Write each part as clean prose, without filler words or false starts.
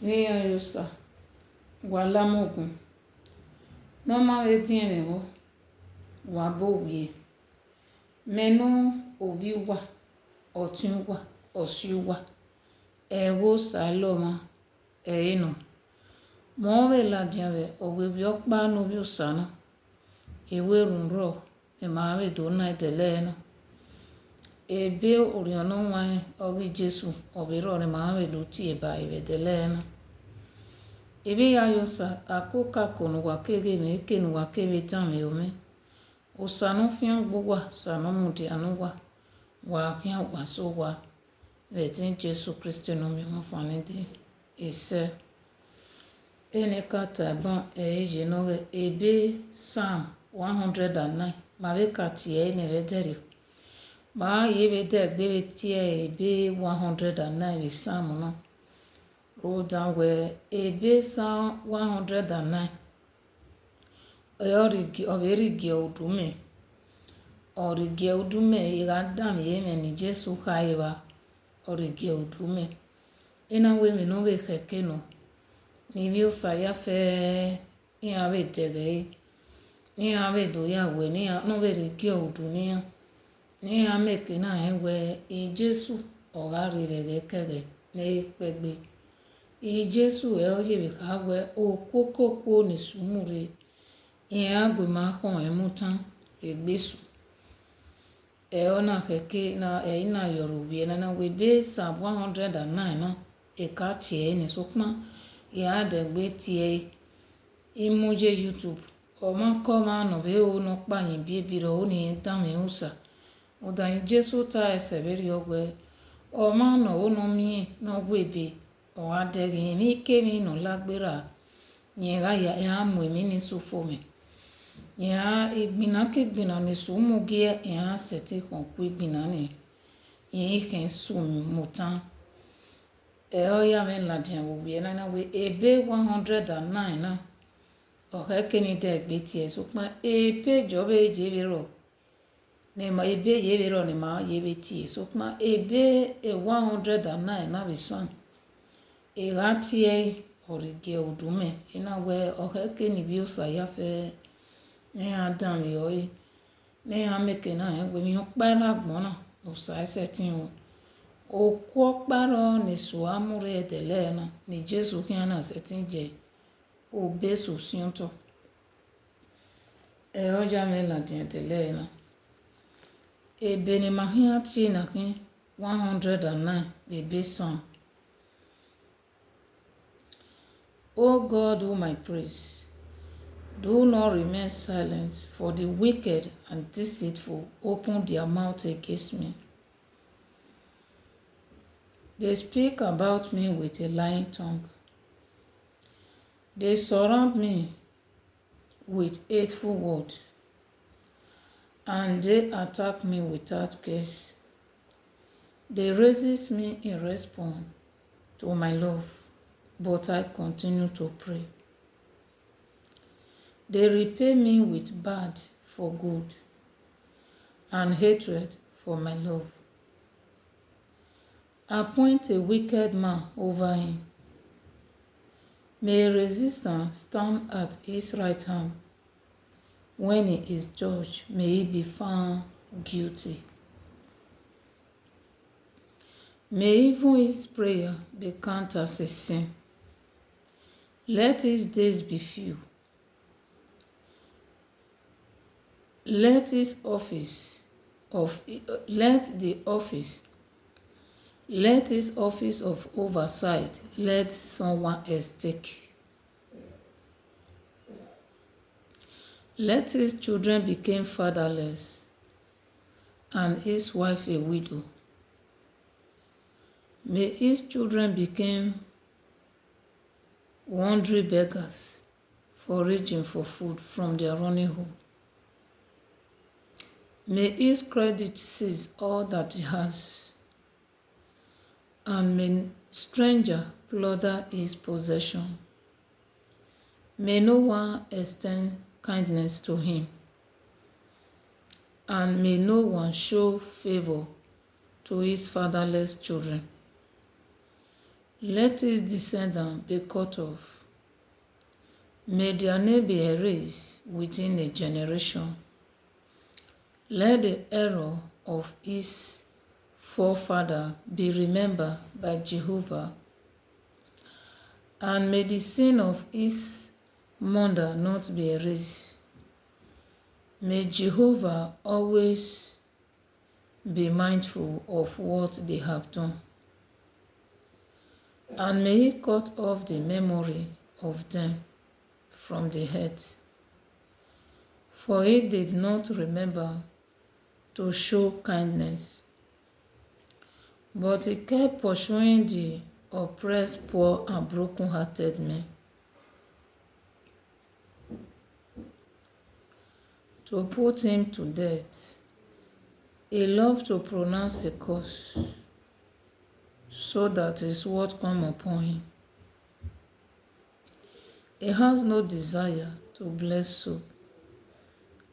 Veyosa, Walamogun, Normal 18 Wabowie, Menu Obiwa, Otunwa, Osuwa, Ewo Saloma, Eino, More Ladiave, Owiokba Nobiusana, Ewerunro, Emare Dona Delena, Ebe Oriono Wine, Ogi Jesu, Obiro, Emare Luti, Eba Delena. Ebe ya yosa akoka kono wakege me kenu wakebe tame ome osano fian gbogwa sano mudi anuwa wa fian waso wa vetin Jesu Kristo no mi mafane de ise ene kata ban eje no ebe Psalm 109 mabe kati ene vederi ba yebe de gbebe tie ebe 109 be Psalm no roll down where ebe Psalm 109 origi odume igadam yeme ni Jesu haiba origi odume ina we mi no be kekeno ni bi usaya fe ni ave tege ni ave do ya we ni no be rigi odunia ni ameke na enwe i Jesu ogari rege kege ne pegbe i Jesu oye bikawe okokoko ni sumure ihe agwe ma ho emutan egbesu ona keke na ina yorubi na we be Psalm 109 na eka tie ni sokma ya de gbe tie imuje YouTube o ma ko ma no be o no pa yin bi biro o ni ta mi usa o da Jesu ta ese beri ogwe o ma no o no mi no gwebe o adegi mi kemi no lagbera nyega ya mu mi ni sufome ya igbina ke gbina ni sumu gie ya seti kon ku igbina ni yin ken sum mutan o ya men la dia wo bi na we ebe 109 na o ka keni de gbe tie so pa ebe jobe je biro ne ma ebe ye biro ne ma ye be tie so pa ebe 109 na bi son Eratie orige odume ina we oheke ni bi usaya fe ne adam yoyi ne ameke na we mi okpara gbona usa setin o ko paro ni su amure tele na ni Jesu kiana setin je o besu siunto oja me la din tele na ebe ni mahia chi na kin 109 bebe son. O God, whom I praise, do not remain silent, for the wicked and deceitful open their mouth against me. They speak about me with a lying tongue. They surround me with hateful words, and they attack me without cause. They resist me in response to my love, but I continue to pray. They repay me with bad for good and hatred for my love. Appoint a wicked man over him. May a resistant stand at his right hand. When he is judged, may he be found guilty. May even his prayer be counted as a sin. Let his days be few. Let the office of oversight let someone else take. Let his children become fatherless and his wife a widow. May his children become wandering beggars, foraging for food from their running home. May his credit seize all that he has, and may stranger plunder his possession. May no one extend kindness to him, and may no one show favor to his fatherless children. Let his descendants be cut off. May their name be erased within a generation. Let the error of his forefather be remembered by Jehovah, and may the sin of his mother not be erased. May Jehovah always be mindful of what they have done, and may he cut off the memory of them from the earth. For he did not remember to show kindness, but he kept pursuing the oppressed, poor, and broken-hearted men, to put him to death. He loved to pronounce a curse, so that his word come upon him. He has no desire to bless soup.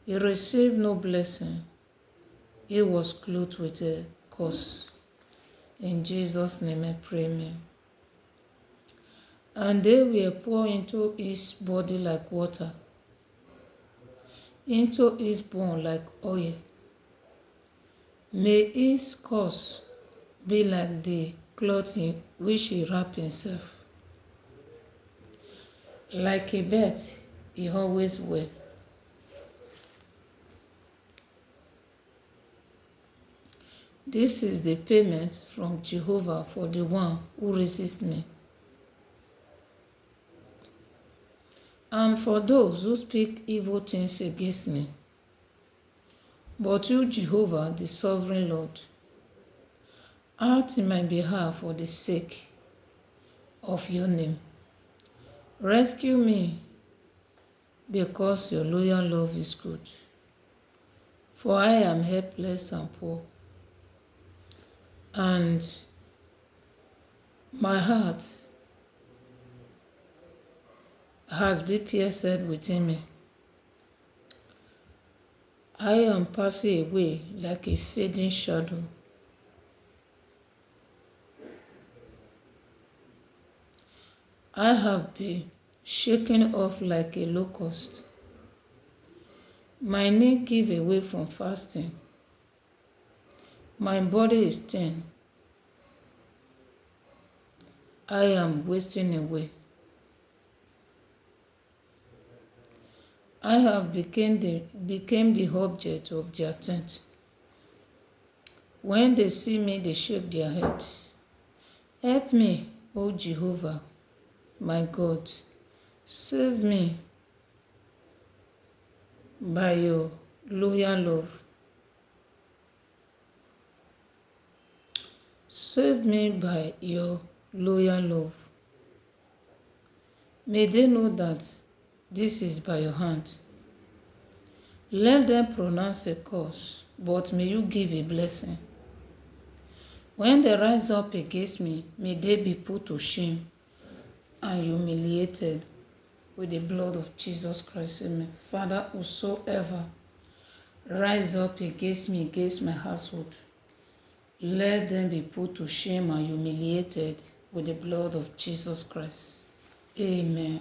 He received no blessing. He was clothed with a curse. In Jesus' name I pray, amen. And they were poured into his body like water, into his bone like oil. May his curse be like the clothing which he wrapped himself. Like a bed he always wear. This is the payment from Jehovah for the one who resists me, and for those who speak evil things against me. But you, Jehovah, the sovereign Lord, act in my behalf for the sake of your name. Rescue me, because your loyal love is good. For I am helpless and poor, and my heart has been pierced within me. I am passing away like a fading shadow. I have been shaken off like a locust. My knee give away from fasting. My body is thin. I am wasting away. I have became the object of their tent. When they see me, they shake their head. Help me, O Jehovah, my God. Save me by your loyal love. Save me by your loyal love. May they know that this is by your hand. Let them pronounce a curse, but may you give a blessing. When they rise up against me, may they be put to shame and humiliated with the blood of Jesus Christ. Amen. Father, whosoever rise up against me, against my household, let them be put to shame and humiliated with the blood of Jesus Christ. Amen.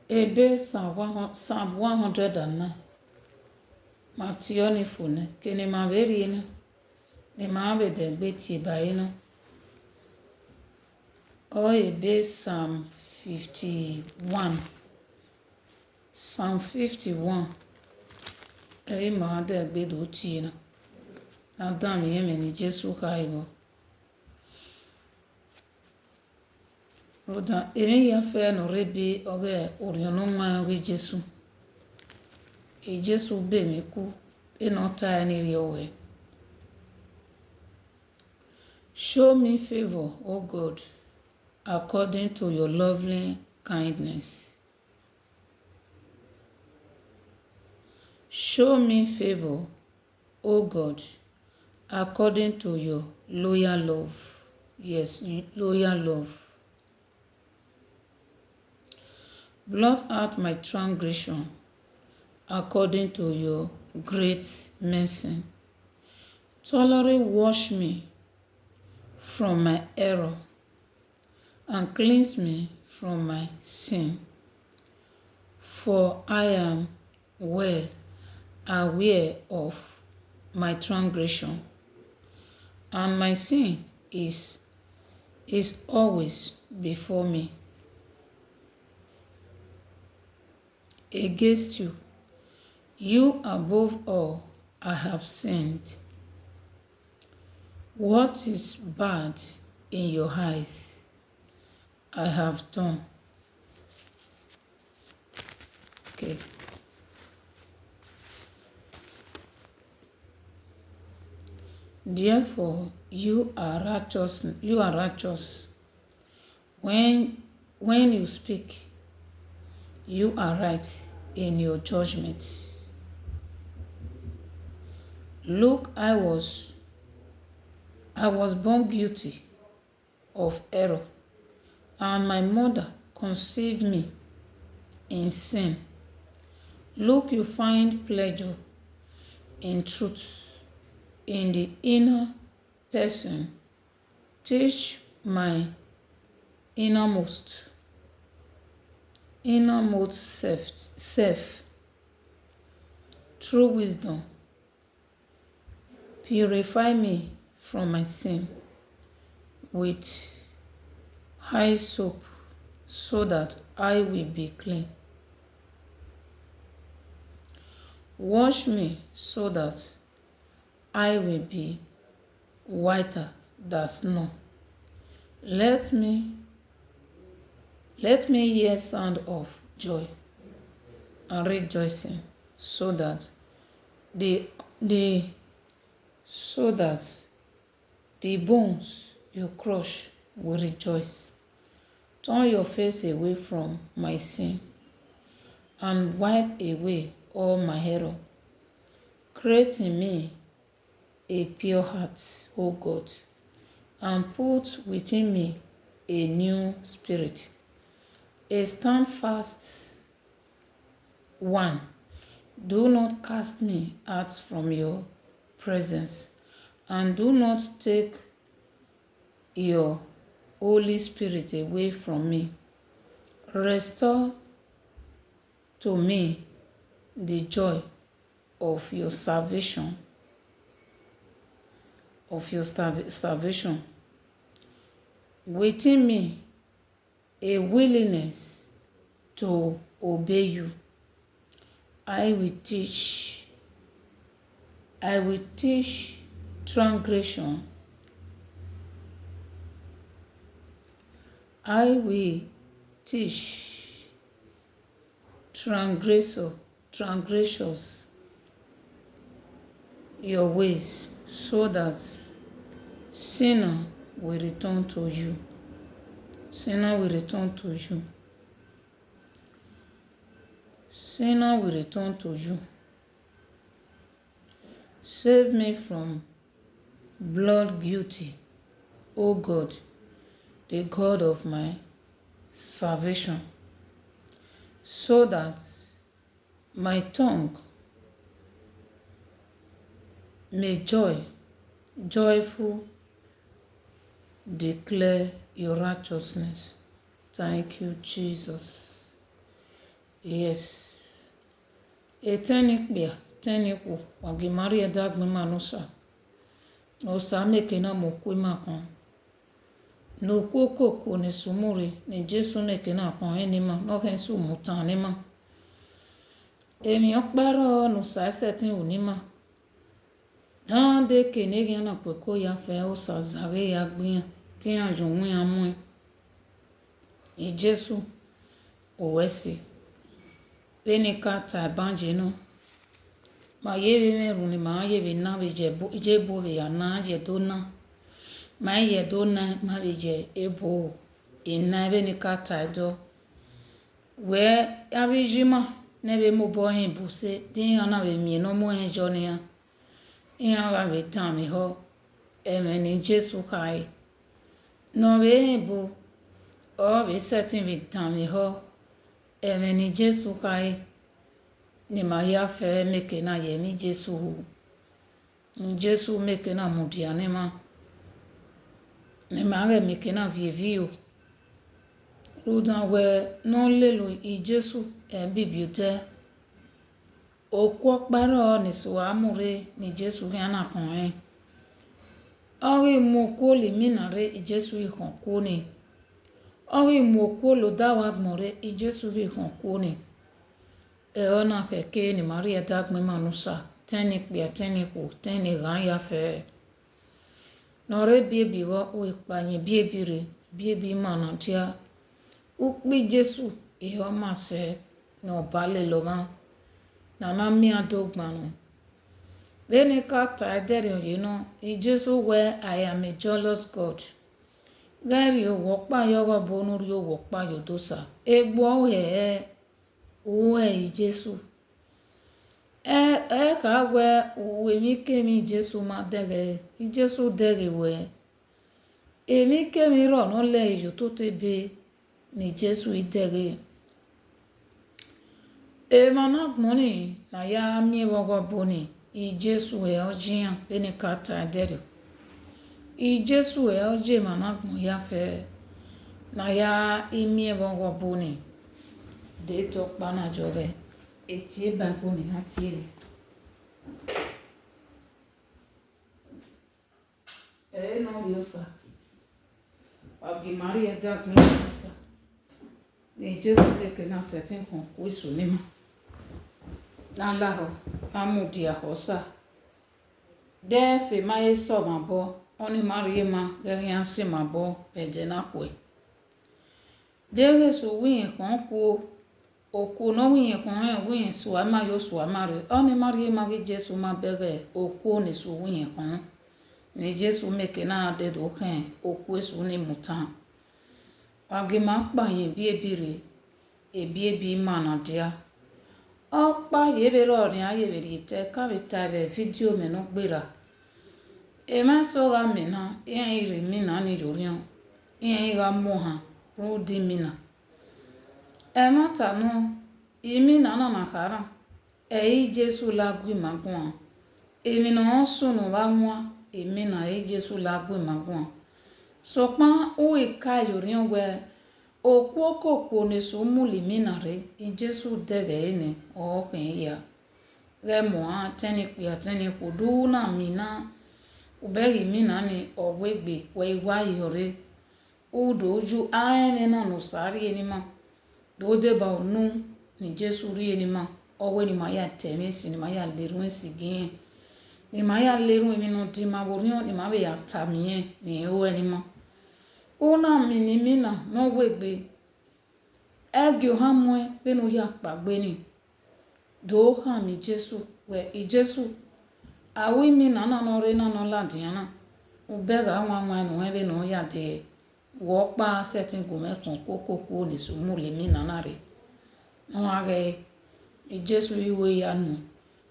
Ebe Psalm 109. Mationi fune. Kene maverina. Ne mave de beti baina. O ebe Psalm 51. Psalm 51. E ma de gbedo tina. Na dam yeme ni Jesu kaibo. Roda emi ya fe no rebi oge oriono nwa we Jesu. E Jesu be mi ku e no ta ni ri owe. Show me favor, O God, according to your loving kindness. Show me favor, O God, according to your loyal love. Yes, loyal love. Blot out my transgression according to your great mercy. Thoroughly wash me from my error and cleanse me from my sin. For I am well aware of my transgression, and my sin is always before me. Against you, you above all, I have sinned. What is bad in your eyes, I have done. Okay. Therefore, you are righteous. When you speak, you are right in your judgment. Look, I was born guilty of error, and my mother conceived me in sin. Look, you find pleasure in truth in the inner person. Teach my innermost self through wisdom. Purify me from my sin with hyssop, so that I will be clean. Wash me so that I will be whiter than snow. Let me hear sound of joy and rejoicing, so that the bones you crush will rejoice. Turn your face away from my sin and wipe away all my error. Create in me a pure heart, O God, and put within me a new spirit, a steadfast one. Do not cast me out from your presence, and do not take your Holy Spirit away from me. Restore to me the joy of your salvation. Within me a willingness to obey you. I will teach transgression. I will teach transgressors your ways, so that sinner will return to you. Sinner will return to you. Sinner will return to you. Save me from blood guilty, O God, the God of my salvation, so that my tongue may joyful declare your righteousness. Thank you, Jesus. Yes. Eteniku wagimari edagmema nosa meke na mokwe makon. No koko ni sumuri ni Jesu meke na kon enima no hensu mutan nima. Emi okparo no sa setin unima. Dan de kenegi na kweko ya fe o sa zare ya gbin ti anjun wi amu. I Jesu o wesi. Beni kata banje no. Ma yebe me runi ma yebe na be je bo be ya na je do na. Ma ye do na ma be je ebo. Ina beni kata do. We abijima nebe mo bo hin buse din ana be mi no mo hin jo ne ya. Iya ga be tan mi ho. Eme ni Jesu kai. No be bo o be setting be tan mi ho. Eme ni Jesu kai. Ni ma ya fe meke na ye mi Jesu. Jesu meke na mudia ne ma. ne mare mekena vievio rudan we no lelo I Jesu bibiote okwo paro ni so amure ni Jesu gana kan ori mo ko le minare I Jesu I kan ko ni ori mo ko lo dawa more I Jesu I kan ko ni ona keke ni Maria dagme manusa teni pia teni ko teni ran ya fe nore biebi wo o ipanye biebi manantia ukpi Jesu iyo mase no bale lo ma na na mi adogbanu beni ka ta edere you know I Jesu where I am a jealous God gari o wokpa yogo bonu ri o wokpa yodosa egbo o I Jesu ka we mi kemi Jesu ma dege I Jesu dege we emi kemi ro no le yo to tebe ni Jesu idege mana moni na ya mi wogo boni I Jesu ojian beni kata dere I Jesu oje mana mo ya fe na ya imi wogo boni de to pana joge etie ba boni hatire no biosa agi Maria dak mi biosa ni Jesu leke na certain kon wisu nima na laho amudia hosa de fe maye so mabo oni Maria ma gerian si mabo eje na kwe de so wi kon ko oku no wi kon wi so ama yo so amare oni Maria ma ge Jesu ma bege oku ni so wi kon ni Jesu meke na de do kan oku so ni mutan agima pa yin ebiebi mana dia opa yebero ni ayeberi te ka bita be video me no gbera e ma so ga me na ire mi na ni yorion ga moha ro di mi na e mata no imi na na kara I Jesu la gwi magun emi no sunu ba nwa emi na Jesu la gwi magun so pa o e ka yorion we okwo ne so muli minare I Jesu dege ene o kan ya remo a teni pia teni ko du na mina ubegi mina ni owegbe we wa yore o doju ene na no sari eni ma do de ba onu ni Jesu ri eni ma owe ni ma ya temi si ni ma ya lerun sigin ni ma ya lerun emi no di ma borion ni ma be ya tamie ni o eni ma una minimina no wegbe egyo hamwe benu ya pagbe ni do ha mi Jesu we I Jesu awi mi na no re na no ladiana ubega nwa no ebe no ya de wo pa setting go me kon kokoko ni sumu le mi na re no age I Jesu iwe ya nu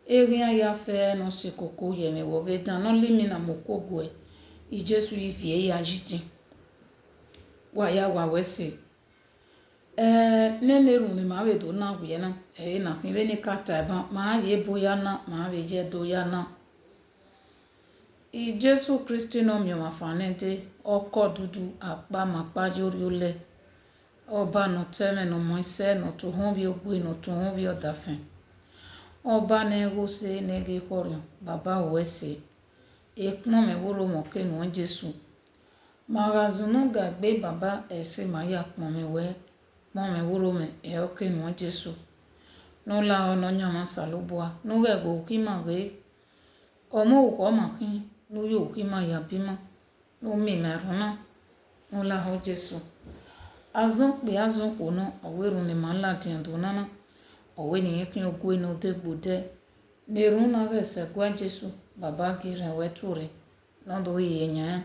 eria ya fe no sikoko ye me wo ge dan no limi na mokogwe I Jesu ifie ya jiti wa ya wa wese nene runi ma we do na we na na fin we ni kata ba ma ye boya na ma we je do ya na I Jesu Kristi no mi ma fanente oko dudu apa ma pa yori ole oba no teme no moise no to hon bi ogbe no to hon bi odafin oba na ego se na ge korio baba wese ekmo me woro mo ke no Jesu magazunu gagbe baba ese maya pome we mome wuro me oke no Jesu no la ono nyama salubwa no ge go kima we omo ko ma kin no yo kima ya bima no mi meruna no la ho Jesu azon ko no oweru ni manla tin do nana owe ni kin ogwe no de gbode ne runa ge se gwa Jesu baba gire weturi no do yenya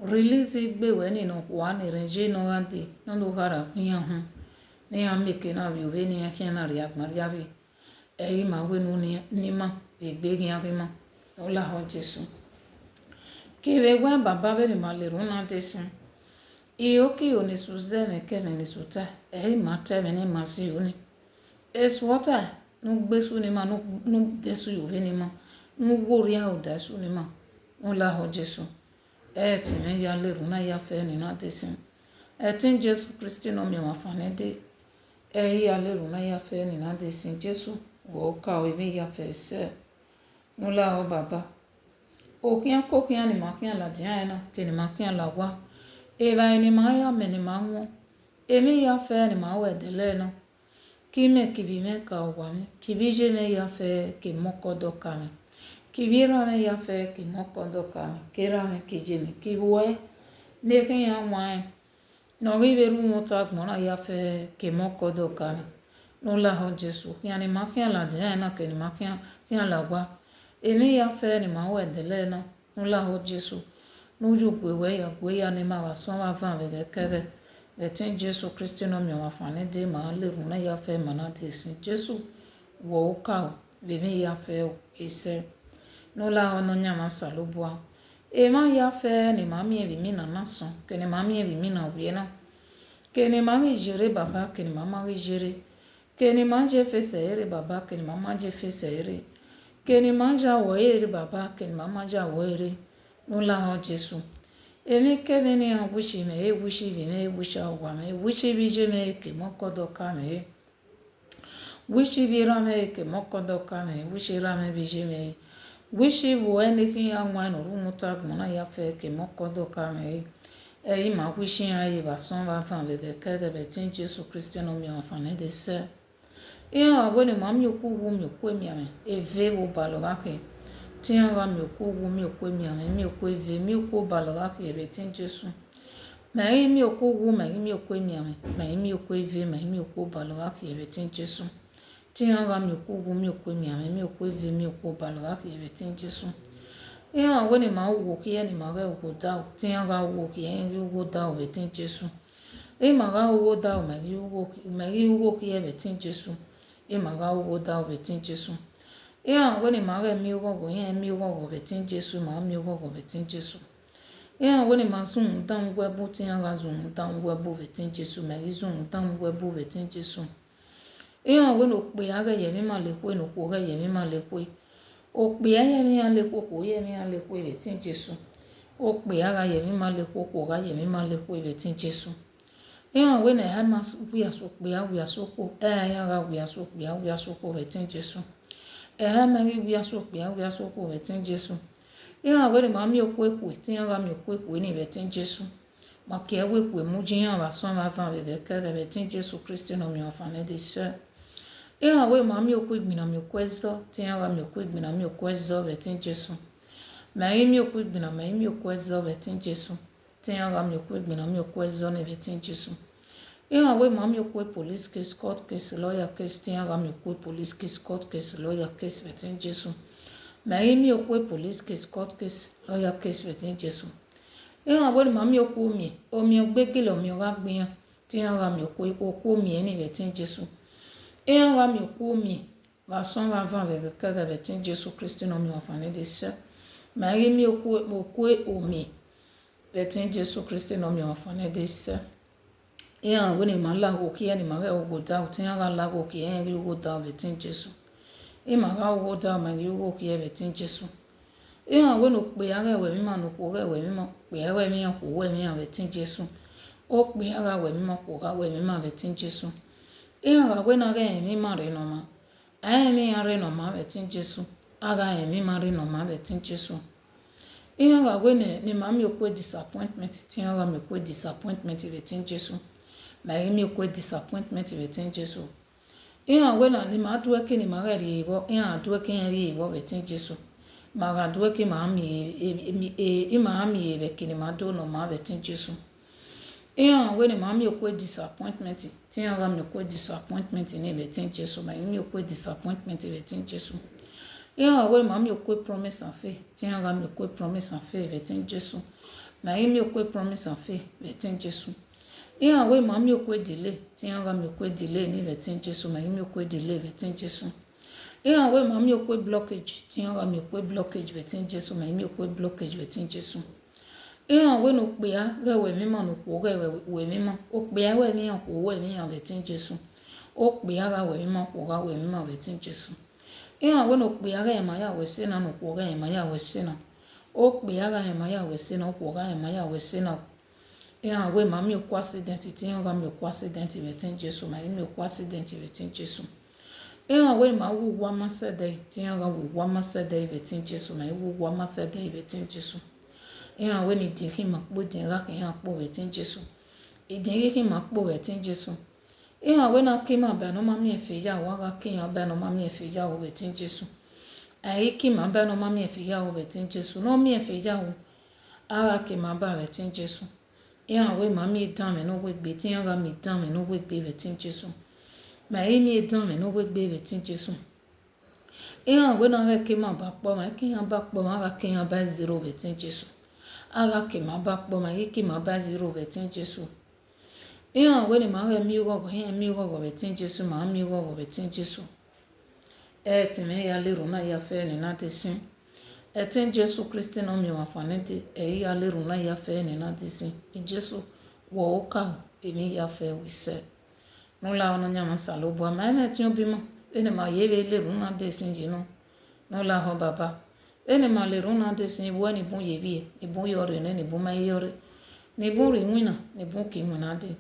release igbe we ni no kwa ni renje no andi no do gara pian hu ni amike na bi we ni akin na ri agmaria bi ma we nu ni ma egbe kin akima o la ho Jesu ki we gwa baba we ni ma le runa de sin oki oni suze me ke me ni suta ma te me ni ma si oni water no gbesu ni ma no besu yo ni ma no wori a o da su ni ma o la ho Jesu eti me ya leru na ya fe ni na desin etin Jésù Kristi no mi wa fane de ya leru na ya fe ni na desin Jésù wo ka o mi ya fe se nula o baba o kian ko kian ni ma kian la dia na ke ni ma kian la wa e ba ni ma ya me ni ma wo e mi ya fe ni ma we de le no kime kibime ka wame kibije me ya fe ke mokodo kame kibira me ya fe ke mokodo kame kera me kijeme kiwe neke ya wine no riberu mota gmona ya fe ke mokodo kame no la ho Jesu yani makia la de na ke ni makia kian la wa emi ya fe ni ma we de le no la ho Jesu no ju we ya ni ma wa so wa van ve kere Etin Jésù Kristi no mi wa fane de ma le runa ya fe mana de sin Jésù wo ka ve ya fe o ise no la ono nya ma salubwa e ma ya fe ni ma mi vi na naso ke ni ma mi vi na wi na ke ni ma ri jere baba ke ni ma ri jere ke ni ma je fe sere baba ke ni ma je fe sere ke ni ma ja wo ere baba ke ni ma ja wo ere no la ho Jésù emi kebe ni wushi me wushi bi me wushi agwa me wushi bi je me ke mokodo ka me wushi bi ra me ke mokodo ka me wushi ra me bi je me wushi wo anything anwa no ru muta gmona ya fe ke mokodo ka me e ma wushi ayi ba son va fan be ke be tin Jésù Kristi no mi afane de se e agwe ni mami oku wu mi oku mi ame e ve wo balo ga ke tiɲɛ ka mi ko wu mi ko mi ame mi ko ve mi ko baloga ke be tin Jésù ma yi mi ko wu ma yi mi ko mi ame ma yi mi ko ve ma yi mi ko baloga ke be tin Jésù tiɲɛ ka mi ko wu mi ko mi ame mi ko ve mi ko baloga ke be tin Jésù e ha wo ni ma wo ki ni ma ga wo da tiɲɛ ka wo ki e wo da be tin Jésù e ma ga wo da ma yi wo ki be tin Jésù e ma ga wo da be tin Jésù ya ngwe ni ma ga mi go ya mi go be tin Jésù ma mi go be tin Jésù ya ngwe ni ma sun dan gwe bu tin ga sun dan gwe bu be tin Jésù ma izun dan gwe bu be tin Jésù ya ngwe no pe ya ga ye mi ma le ko no ko ga ye mi ma le ko o pe ya ye mi ya le ko ye mi ya le ko be tin Jésù o pe ya ga ye mi ma le ko ga ye mi ma le ko be tin Jésù ya ngwe na ha ma wi aso pe ya wi aso ko ya ga wi aso pe ya wi aso ko be tin Jésù me wi aso ko be tin Jésù ya we ma mi okwe tin ya ga mi okwe ni be tin Jésù ma ke we ku mu jin ya ba so ma van be ke be tin Jésù Kristi no mi afane de se ya we ma mi okwe gbina mi okwe zo tin ya ga mi okwe gbina mi okwe zo be tin Jésù ma yi mi okwe gbina ma yi mi okwe zo be tin Jésù tin ya ga mi okwe gbina mi okwe zo ne be tin Jésù ya we ma mi okwe police case court case lawyer case tin ya ga mi okwe police case court case lawyer case be tin Jésù ma yi mi okwe police case court case lawyer case be tin Jésù ya we ma mi okwe omi ogbegele omi ga gbiyan tin ya ga mi okwe omi ni be tin Jésù ya ga mi okwe va son va van be ke be tin Jésù Kristi no mi afane de se ma yi mi okwe omi be tin Jésù Kristi no mi afane de se ya we ni ma la go ki ni ma ga go da tin ya ga la go ki en ri go da be tin Jésù e ma ga go da ma ri go ki be tin Jésù ya we no pe ya ga we mi ma no ko ga we mi ma pe ya we mi ko we mi be tin Jésù o pe ya ga we mi ma ko ga we mi ma be tin Jésù ya ga we na ga mi ma re no ma mi ya re no ma be tin Jésù aga mi ma re no ma be tin Jésù ya ga we ni ma mi ko disappointment tin ya ga mi ko disappointment be tin Jésù ma yi mi ko disappointment be tin Jésù ya we na ni ma duwe ke ni ma ga ri bo ya duwe ke ya ri bo be tin Jésù ma ga duwe ke ma mi ma mi be ke ni ma do no ma be tin Jésù ya we ni ma mi ko disappointment tin ya ga mi ko disappointment ni be tin Jésù ma yi mi ko disappointment be tin Jésù ya we ma mi ko promise en fait tin ya ga mi ko promise en fait be tin Jésù ma yi mi ko promise en fait be tin Jésù ya we ma mi okwe delay tin ya ga mi okwe delay ni be tin Jésù ma mi okwe delay be tin Jésù ya we ma mi okwe blockage tin ya ga mi okwe blockage be tin Jésù ma mi okwe blockage be tin Jésù ya we no pe ya ga we mi ma no ko ga we mi ma o pe ya we mi ya ko we mi ya be tin Jésù o pe ya ga we mi ma ko ga we mi ma be tin Jésù ya we no pe ya ga ma ya we se na no ko ga ma ya we se na o pe aga ya ma ya we se na ko ga ya ma ya we se na ya we ma mi ko accident ti yan ga mi ko accident we tin Jesu ma mi ko accident we tin Jesu ya we ma wu wa ma se de ti yan ga wu wa ma se de we tin Jesu ma wu wa ma se de we tin Jesu ya we ni di ki ma po din ga ki yan po we tin Jesu idin ki ma po we tin Jesu ya we na ki ma ba no ma mi e fe ya wa ga ki yan ba no ma mi e fe ya we tin Jesu ai ki ma ba no ma mi e fe ya we tin Jesu no mi e fe ya wo ara ki ma ba we tin Jesu ya we ma mi dan me no we gbe ti yan ga mi dan me no we gbe we tin Jesu ma e mi dan me no we gbe we tin Jesu ya we na ga ki ma ba po ma ki yan ba po ma ga ki yan ba zero we tin Jesu aga ki ma ba po ma ki ma ba zero we tin Jesu ya we ni ma ga mi go we tin Jesu ma mi go we tin Jesu ti me ya le ro na ya fe ni na te sin tin Jesu Kristi no mi wa fanete ya le ro na ya fe ni na te sin Jesu wo o ka emi ya fe we se no la ono nya ma salo bo ma na ti obi mo ene ma ye le ro na te sin ji no la ho baba ene ma le ro na te sin wo ni bon ye bi ni bon yore ne ni bon ma yore ni bon ri wina ni bon ki wina de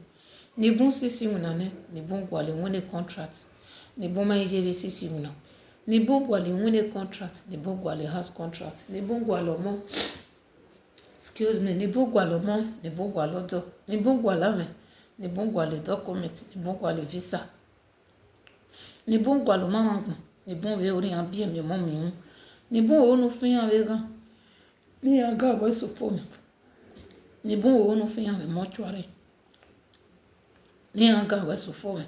ni bon sisi wina ne ni bon gwa le win contract ni bon ma ye be sisi wina ni bon gwa le win contract ni bon gwa le house contract ni bon gwa lo mo excuse me ni bon gwa lo mo ni bon gwa lo do ni bon gwa la me ni bon gwa le document ni bon gwa le visa ni bon gwa lo ma ngun ni bon we ori an bi mi mo mi ni bon o nu fin an we gan ni an ga we support me ni bon o nu fin an we mortuary ni an ga we support me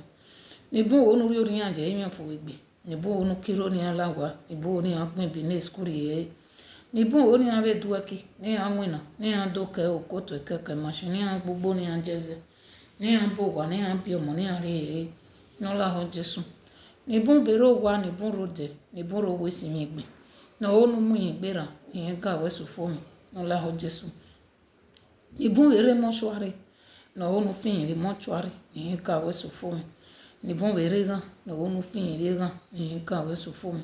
ni bon o nu ri ori an je mi fo we gbe ni bon o nu kiro ni an lawa ni bon o ni an pin bi ni school ye ni bon o ni an we dueki ni an wina ni an do ke o ko to keke machine ni an gbogbo ni an jeze ni an bo wa ni an bi omo ni an ri no la ho Jesu ni bon bero wa ni bon rode ni bon ro we si mi gbe na o nu mu yin gbera yin ga we support me no la ho Jesu ni bon ere mortuary na o nu fin ri mortuary yin ga we support me ni bon ere gan na o nu fin ri gan yin ga we support me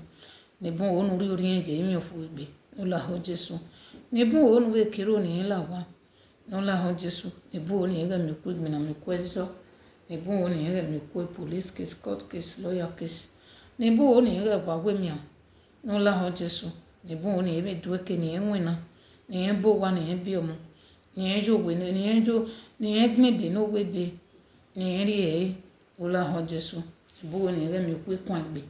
ni bon o nu ri ori en je mi o fu gbe no la ho Jesu ni bon o nu we kiro ni la wa no la ho Jesu ni bon o ni ga mi ku gbe na mi ku ezo ni bon o ni ga mi ku police case court case lawyer case ni bon o ni ga wa we mi no la ho Jesu ni bon o ni e be dueke ni en wina ni en bo wa ni en bi omo ni en jo we ni en jo ni en gbin be no we be ni en ri o la ho Jesu ni bon o ni ga mi ku ikun gbe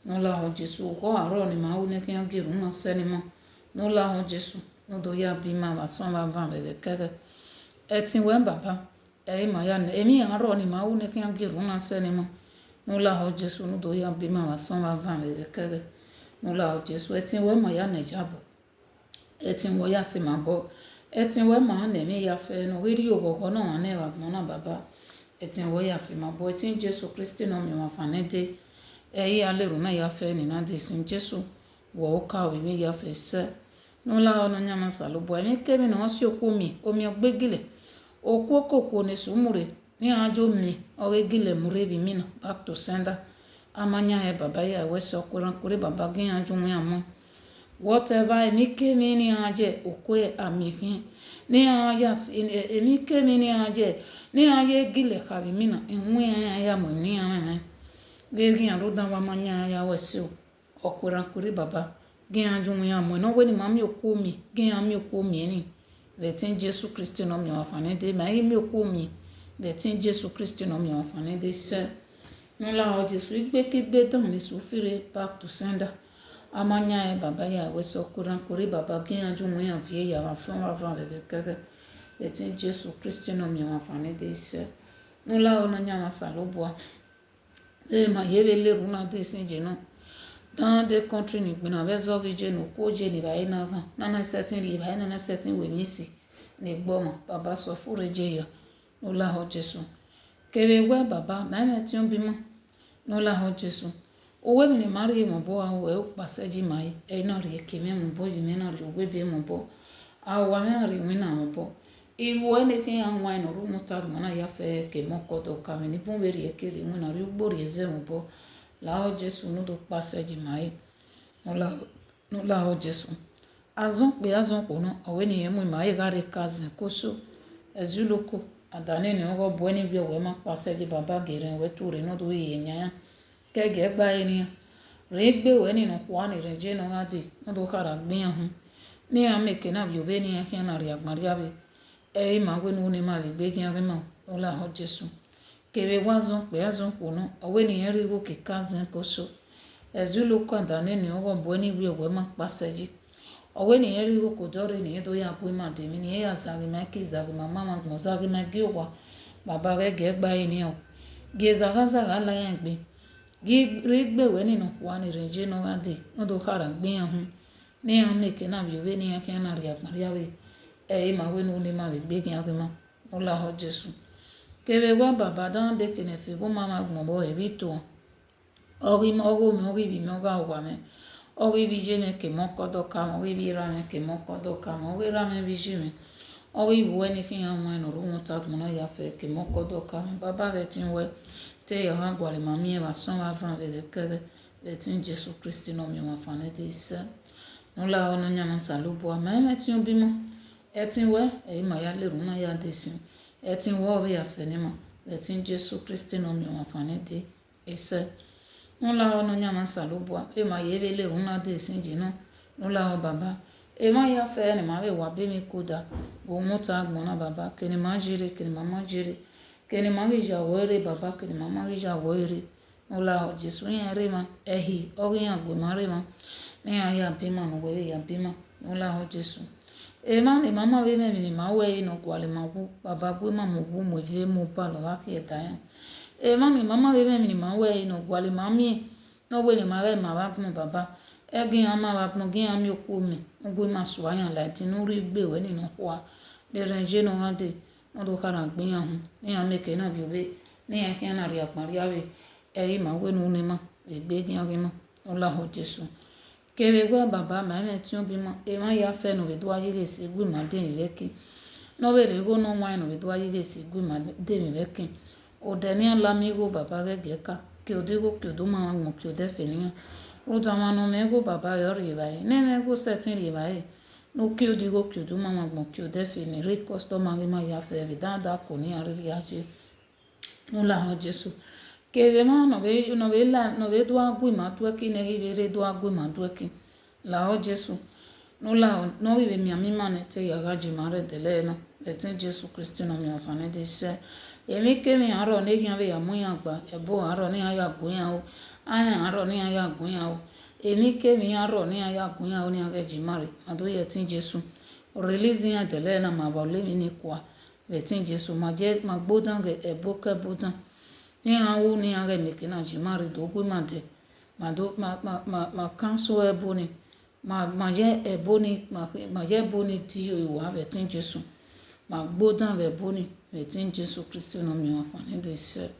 no la ho Jesu ko aro ni ma o ne ki an giru na se ni mo no la ho Jesu no do ya bi ma wa son ba ba le kere tin we baba ma ya emi aro ni ma o ne ki an giru na se ni mo no la ho Jesu no do ya bi ma wa son ba ba le kere no la ho Jesu tin we ma ya na jabo tin wo ya se ma bo tin we ma na mi ya fe no ri o gogo na ne wa mo na baba tin wo ya se ma bo tin Jesu Kristi no mi wa fanete ya le ro na ya fe ni na de sin Jesu wo o ka we mi ya fe se no la ono nya ma salo bo mi ke mi no si oku mi omi ogbegile oku okoko ni sumure ni ajo mi ogegile mure bi mi na back to sender amanya e baba ya we so kuran kure baba gin aju mu amo whatever mi ke mi ni aje okwe amifin ni aya mi ke mi ni aje ni aye gile ka bi mi na enwe ya mo ni ama gin aro dan wa manya ya we so okuran kure baba gin aju mu amo no we ni mami oku mi gin ami oku mi ni betin Jesu Kristi no mi wa fanede ma mi oku mi betin Jesu Kristi no mi wa fanede se no la ho Jesu igbe ki gbe dan ni sufire back to sender amanya e baba ya we so kuran kuri baba gin aju mu ya vie ya wa son wa van le keke betin Jesu Kristi no mi wa fanede se no la ho na nya ma saloboa ma ye be le runa de sinje no dans des countries ni bina be zo ge no ko je ni ba ina kan na certain li ba na certain we mi si ni gbomo baba so fure je ya no la ho Jesu kebe gwa baba ma na ti on bimo no la ho Jesu o we mi ni mari mo bo an we o pase ji mai e na ri ke me mo bo yi me na ri we be mo bo a wa me na ri mi na mo bo iwo ene ke an wa no ru no ta mo na ya fe ke mo ko do ka me ni bon be ri ke ri mo na ri gbori eze mo bo la ho Jesu no do pase ji mai no la ho Jesu azon kono owe ni emu ma igare kazin koso ezuloko adane ni ogo bweni bi owe ma pase di baba gere we turi no do yenya kege gba eni re gbe we ni no kwa ni reje no adi no do kara gbin hu ni ameke na bi obe ni yan na ri agbari abe ma we no ni ma le gbe kin ave ma ola ho Jesu kebe wazon pe azon kono owe ni eri go ke kazin koso ezuloko adane ni ogo bweni bi owe ma pase di owe ni eri go kodore ni do ya gbe ma de mi ni ya zagi ma ki zagi ma mama mo zagi ma gi owa baba re ge gba eni o ge zaga zaga la yan gbe gi re gbe we ni no kwa ni reje no adi no do kara gbe yan hu ni ya meke na bi owe ni ya ki na ri agbari abe ma we no ni ma be gbe kin ave ma ola ho Jesu kebe wa baba dan de kene fe bo mama gbon bo e bi to ori mo go mi ori bi mo ga wa me ori bi je me ke mo kodo ka ori bi ra me ke mo kodo ka ori ra me bi je me ori bu eni fi yan mo no ru mo ta mo ya fe ke mo kodo ka baba be tin we te ya ha gwa le mami e wa son wa van be kere be tin Jesu Christi no mi wa fa ne de se no la ono nya na salubo ma me tin obi mo e tin we ma ya le ru na ya de sin e tin wo be ya se ni mo be tin Jesu Christi no mi wa fa ne de ise no la ono nya na salubo ma ye be le ru na de sin ji no no la o baba ma ya fe ni ma be wa be mi koda bo mo ta gbon na baba ke ni ma jire ke ni mama jire ke ni ma ja wore baba ke ni mama ja wore no la o Jesu yan re ma ehi o yan gbe ma re ma ni ya be ma no we ya be ma no la o Jesu ma ni mama we me ni ma we no kwa le ma bu baba gbe ma mo bu mo je mo pa lo wa ki eta yan ma ni mama we me ni ma we no kwa le ma mi no we ni ma re ma ba mo baba egin ama wa pon gin ami oku mi ngwe ma so ayan la tin ri gbe we ni no kwa de renje no ade no do kara gbe yan hu ni ameke na bi obe ni ya kian na ri apari awe ma we nu ni ma le gbe gin ave ma ola ho Jesu kebe gwa baba ma me ti obi mo ma ya fe no be do aye ge si gbe ma de ni leki no be re go no wa no be do aye ge si gbe ma de ni leki o de ni ala mi go baba ge ka ki o de go ki o do ma mo ki o de fe ni o jamano me go baba yo ri bai ne me go setting ri bai no ki o digo ki o do mama gbon ki o de fe ni re customer ma ya fe be da ko ni ari ri aje no la ho Jesu ke ve ma no be la no be do agu ma tu ki ne ri re do agu ma tu ki la ho Jesu no la no ri be mi ami ma ne te ya ga ji ma re de le no be tin Jesu Christi no mi afa ne de se èmi ke mi aro ne yan be ya mu yan gba e bo aro ni aya gun yan o aro ni aya gun yan o èmi ke mi aro ni aya gun yan o ni age ji mare ado ye tin Jesu release yan de le na ma ba le mi ni kwa be tin Jesu ma je ma gbodan ge e bo ke bodan ni awu ni age mi ke na ji mare do gbe ma de ma do ma cancel e bo ni ma je e bo ni ma je bo ni ti o wa be tin Jesu ma gbodan ge bo ni be tin Jesu Christi no mi wa fa ni de se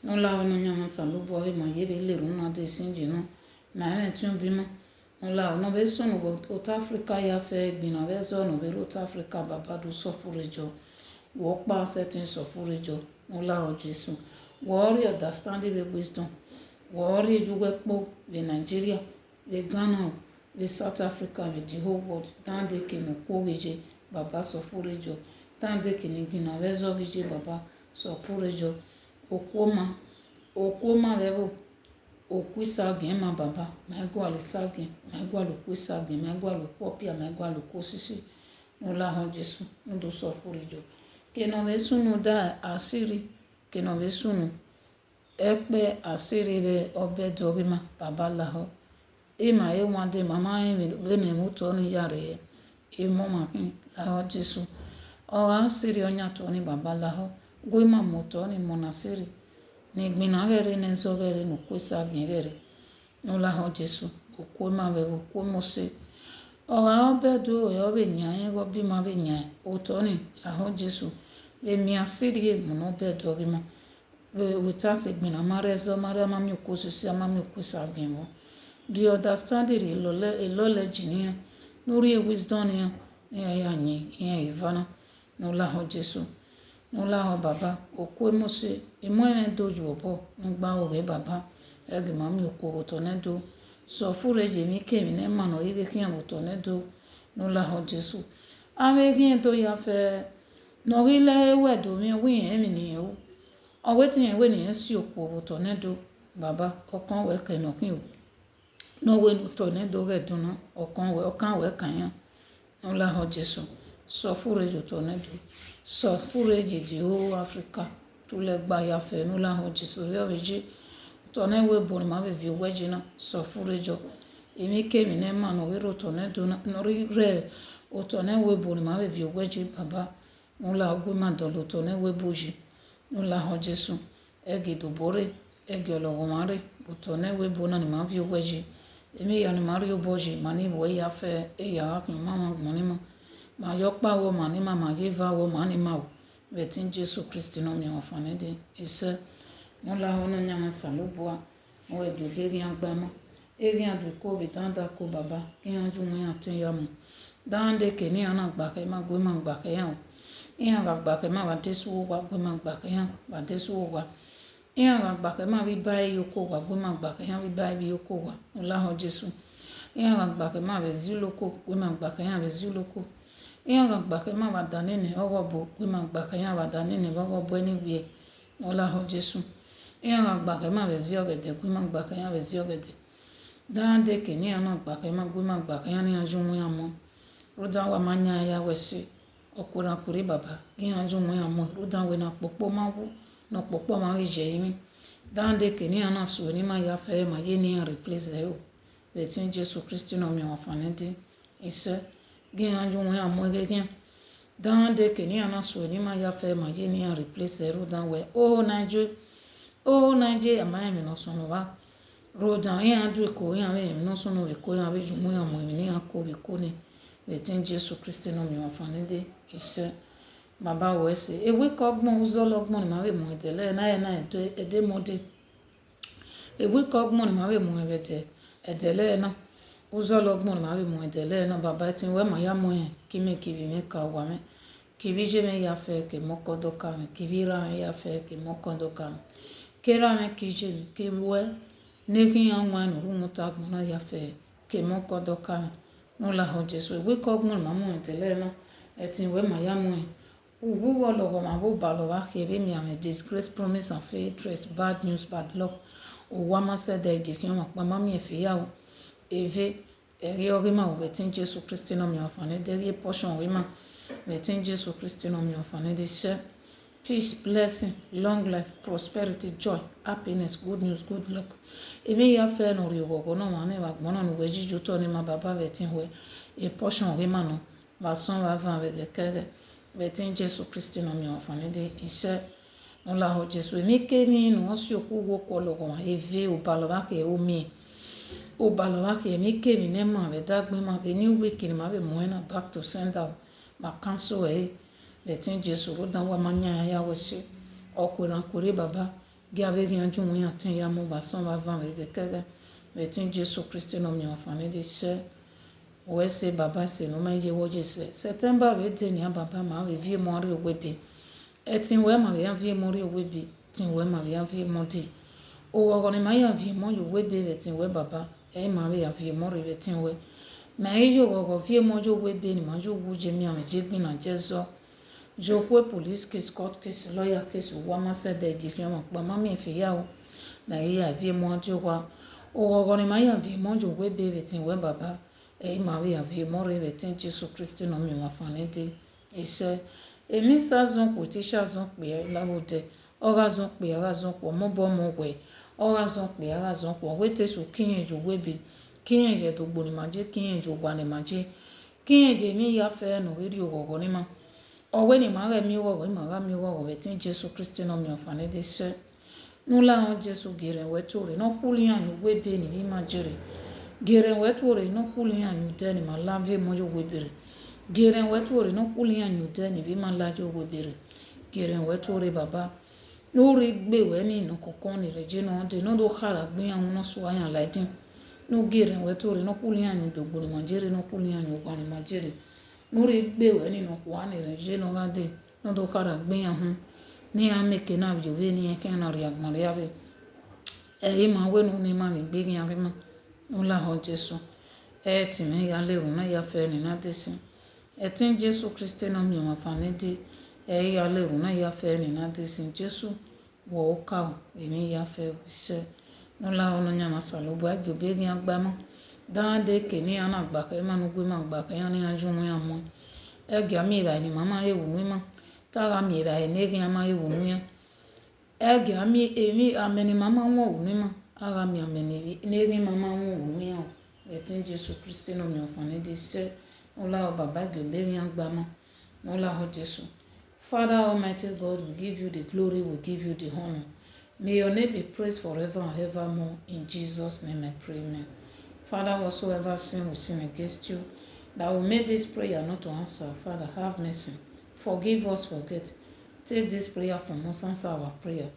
no la ono nya ma salubo ma ye be le ru na de sinji no ma me tun bi mo no la ono be so no South Africa ya fe gbin na be so no be South Africa baba do so furejo wo pa setting so furejo no la o Jesu wo ri understanding be wisdom wo ri jugwe po be Nigeria be Ghana be South Africa be the whole world dan de ke no ko reje baba so furejo dan de ke ni gbin na be so reje baba so furejo okoma bebo okwisa gen ma baba ma gwa le sagen ma gwa lo kwisa gen ma gwa lo kopia ma gwa lo kosisi no la ho Jesu ndo so furijo ke no be sunu da asiri ke no be sunu epe asiri be obe dorima baba la ho ma wande mama we me muto ni yare mo ma fin la ho Jesu o asiri onya to ni baba la ho gwe ma moto ni monasiri ni gbina gere ne so gere no kwisa gere no la ho Jesu okwo ma be okwo mo se o ga obe do e obe nya e go bi ma be nya o to ni la ho Jesu le mi asiri mo no be do ri ma we without gbina mare so mare ma mi ko so si ma mi kwisa gere the understanding lo le jinia no ri wisdom ni ya nyi ivana no la ho Jesu no la ho baba okwo mo se imo en doju obo ngba ore baba ege ma mi okwo to ne do so fureje mi ke mi ne ma no ibe kian to ne do nous la Jésus avec rien to ya fait norile wedo mi wi emi ni o wetin yen we ni si opo tornado baba okan we ke no kin o no we no tornado re dun no okan we kan yan nous la Jésus sọ fúre jù tornado sọ fúre jìjì o Africa tó lẹ gba ya fẹ nous la Jésus rí ọ̀rẹ́ jí tọ́nẹ́ we bo ni ma bẹ fi wẹ́jì náà sọ fúre jọ èmi kémi ní ma nọ wíro tornado nọrí rẹ o tọ́nẹ́ we bo ni ma bẹ fi wẹ́jì bàbá nous la gbé ma dọ̀lọ́ tọ́nẹ́ we bo jì nous la Jésus ẹgì dòbórè ẹgì ọlọ́wọ́márè o tọ́nẹ́ we bo náà ni ma fi wẹ́jì èmi yà ni ma rí o bọ́ jì ma ní ìwọ ya fẹ́ ẹ̀yà akìn má ma gbọ́n ní ma ma yọkpa wo ma ní ma yé va wo ma ní ma o bẹ̀tí Jésù Kristi náà mi wọ̀n fani dé iṣẹ́ mo la ọ̀nà nyàmà sàlóbùà mo ẹ̀dùn gẹ́gẹ́ agbámọ́ eré àdùn kó bi dáadáa kó bàbá kí hàn ju wọn àti ya mọ̀ dáadé kìíní àná gbàkẹ́ má gbé má gbàkẹ́ yàn o ìhàn gbàkẹ́ má wà dé sùwò wà gbé má gbàkẹ́ yàn wà dé sùwò wà ìhàn gbàkẹ́ má bí báyìí yókò wà gbé má gbàkẹ́ yàn bí báyìí yókò wà mo la họ Jésù ìhàn gbàkẹ́ má bẹ̀ zí lóko gbé má gbàkẹ́ yàn bẹ̀ zí lóko ìyàn gbàkẹ́ má wà dání ní ọwọ́ bò pé má gbàkẹ́ yàn wà dání ní ọwọ́ bò ẹni wíyẹ wọn la họ Jésù ìyàn gbàkẹ́ má bẹ̀ zí ọ̀gẹ̀dẹ̀ pé má gbàkẹ́ yàn bẹ̀ zí ọ̀gẹ̀dẹ̀ dáadé kìíní àná gbàkẹ́ má gbé má gbàkẹ́ yàn ní yanjú wọn yàn mọ́ rúdà wà má nyà ya wẹ̀ sí ọkùnrin àkùrẹ́ bàbá kí yanjú wọn yàn mọ́ rúdà wẹ̀ nà pọ̀pọ̀ má wú nà pọ̀pọ̀ má rí jẹ́ yín dáadé kìíní àná sùn ní má yà fẹ́ má yé ní yàn replace ẹ̀ o bẹ̀tí Jésù Kristi náà mi wọ̀n fani dé iṣẹ́ gíyan ju wọn àmọ́ gẹ́gẹ́ dáńdé kìnìún náà sọ ní ma ya fẹ́ ma yé ní à replace ẹ̀rọ dáwẹ́ ó nàìjíríà àmọ́ ẹ̀mí náà sọnù wá ròdà yẹn àdúrà èkó yẹn àwọn ẹ̀mí náà sọnù èkó yẹn àwọn ìjùmọ̀ yẹn àmọ́ ẹ̀mí ní àkó èkó ni bẹ̀tí Jésù Kristi náà mi wọ́n fani dé iṣẹ́ bàbá wọ̀ ẹsẹ̀ ewé kọ́gbọ́n uzọ́lọ́gbọ́n ni màá wẹ̀ mọ̀ ẹ̀dẹ̀lẹ́ náà ẹ̀dẹ́mọdé ewé kọ́gbọ́n ni màá wẹ̀ mọ̀ ẹ̀dẹ̀lẹ́ náà uzọ́lọ́gbọ́n ni màá wẹ̀ mọ̀ ẹ̀dẹ̀lẹ́ náà bàbá tí wẹ́ màá yá mọ̀ yẹn kí mi kìbí mi kà wà mí kìbí jẹ́ mi yá fẹ́ kì mọ́kọ́dọ́ ká mi kìbí ra mi yá fẹ́ kì mọ́kọ́dọ́ ká mi kéra mi kì í jẹ́ mi kì wẹ́ ní kí yẹn wọn nù rúmu tá a gbọ́n náà yá fẹ́ kì mọ́kọ́dọ́ ká mi mo la họ Jésù ewé kọ́gbọ́n ni màá mọ̀ ẹ̀dẹ̀lẹ́ náà ẹ̀tì wẹ́ màá yá mọ̀ yẹn òwúwọ́ lọ́wọ́ màá bó balọ̀ wá kí ẹbí mi àmì disgrace promise and faith trace bad news bad luck òwú amásẹ́dẹ̀ ìdí kí wọ́n pa mami ẹ̀fìyàwó eve ẹ̀rí ọ̀rìmà wẹ̀tí Jésù Kristi náà mi àǹfààní dé rí portion ọ̀rìmà wẹ̀tí Jésù Kristi náà mi àǹfààní dé ṣẹ́ peace blessing long life prosperity joy happiness good news good luck èmi yà fẹ́ nù rí ọ̀gọ̀gọ̀ náà wọn ní ìwà gbọ́n náà nùwẹ̀ jíjú tọ́ ní ma bàbá wẹ̀tí wẹ̀ ẹ̀ portion ọ̀rìmà náà wà sán wà van wẹ̀ kẹ́rẹ́ wẹ̀tí Jésù Kristi náà mi àǹfààní dé iṣẹ́ wọn là họ Jésù èmi kéwì nù wọ́n sì òkú wọ́ kọ́ lọ́wọ́ wọn èvé òbálọ́bákẹ́ omi o balaba ke mi ke mi ne ma be dag me ma be new week ni ma be moena back to sender ma cancel be tin Jesu ro dan wa manya ya wo se okuran kure baba gi ave gi anju mo ya tin ya mo ba son va van be kege be tin Jesu Kristi no mi afani de se o se baba se no ma ye wo je se September be de ni baba ma be vie mo ri owebi etin we ma be ya vie mo ri owebi tin we ma be ya vie mo de o wo ni ma ya vie mo yo webi be tin we baba ẹ máa rí àfi mọ́rọ̀ rẹ̀ tí ń wẹ́ màá yóò kọ̀kọ́ fi mọ́jọ́ wé bẹ́ẹ̀ ni màá yóò wú jẹ́ mi àmì jẹ́ gbìnà jẹ́ zọ́ jọ pé police case court case lawyer case wá má sẹ́dẹ̀ ìdíkì ọmọ pa má mi ìfìyàwó màá yẹ àfi mọ́jọ́ wa ó kọ̀kọ́ ni màá yẹ àfi mọ́jọ́ wé bẹ́ẹ̀ rẹ̀ tí ń wẹ́ bàbá ẹ máa rí àfi mọ́rọ̀ rẹ̀ tí ń Jésù Kristi náà mi wọ́n fani dé iṣẹ́ èmi sázùn kò tí sázùn pè é láwùjẹ ọ̀rázùn pè é ọ̀rázùn pọ̀ mọ́bọ́ mọ́ wẹ̀ ọ̀razọ̀ pé ọ̀razọ̀ pọ̀ wétèsù kíyàn jò wébi kíyàn jẹ́ tó gbòòrò máa jẹ́ kíyàn jò gbà ní máa jẹ́ kíyàn jẹ́ mi yá fẹ́ nù rírí ọ̀rọ̀ ní ma ọ̀wé ni màá rẹ̀ mi rọ̀rọ̀ ìmọ̀ rà mi rọ̀rọ̀ rẹ̀ tí Jésù Kristi náà mi ọ̀fàní dé sẹ́ nú láwọn Jésù gèrè wẹ́ tó rè náà kúlì àyùn wébi ní bí máa jèrè gèrè wẹ́ tó rè náà kúlì àyùn dẹ́ ni màá lávé mọ́jọ́ wébi rẹ̀ gèrè wẹ́ tó rè náà kúlì àyùn dẹ́ ni bí máa lájọ́ wébi rẹ̀ gèrè wẹ́ tó rè bàbá lórí gbèwé ní ìnà kọ̀ọ̀kan ní ìrẹ̀jẹ̀ náà dé náà ló kára gbé àwọn náà sọ àyàn láìdín ní gèrè wẹ́ tó rí náà kúlẹ̀ àyàn dògbò ní màjèrè náà kúlẹ̀ àyàn ògbà ní màjèrè lórí gbèwé ní ìnà kọ̀ọ̀kan ní ìrẹ̀jẹ̀ náà dé náà ló kára gbé àwọn ní àmẹ́kẹ́ náà yòwé ní ẹ̀kẹ́ náà rí àgbọ̀n rí àwẹ̀ ẹ̀yìn máa wẹ́nu ní máa lè gbé yàn rí mọ́ ní làwọn Jésù etime ya leruna ya fe ni na desi etin Jésù Kristi na mi ma fani di ya leruna ya fe ni na desi Jésù wo ka emi ya fe se no la ono nya masalo bo agbe be yan gbamo dan de ke ni ana gba ke manu gbe ma gba ke yan ni anju mu yan mo ege mi ba ni mama e wu mi ma tara mi ba e ne ri ama e wu mu yan ege mi emi ameni mama wo wu mi ma ara mi ameni ne ri mama wo wu mi yan etin Jésù Kristi no mi ofani di se no la baba gbe be yan gbamo no la ho Jésù. Father Almighty God, we give you the glory, we give you the honor. May your name be praised forever and evermore. In Jesus' name I pray, amen. Father, whatsoever sin we sin against you, that will make this prayer not to answer. Father, have mercy. Forgive us, forget. Take this prayer from us, answer our prayer.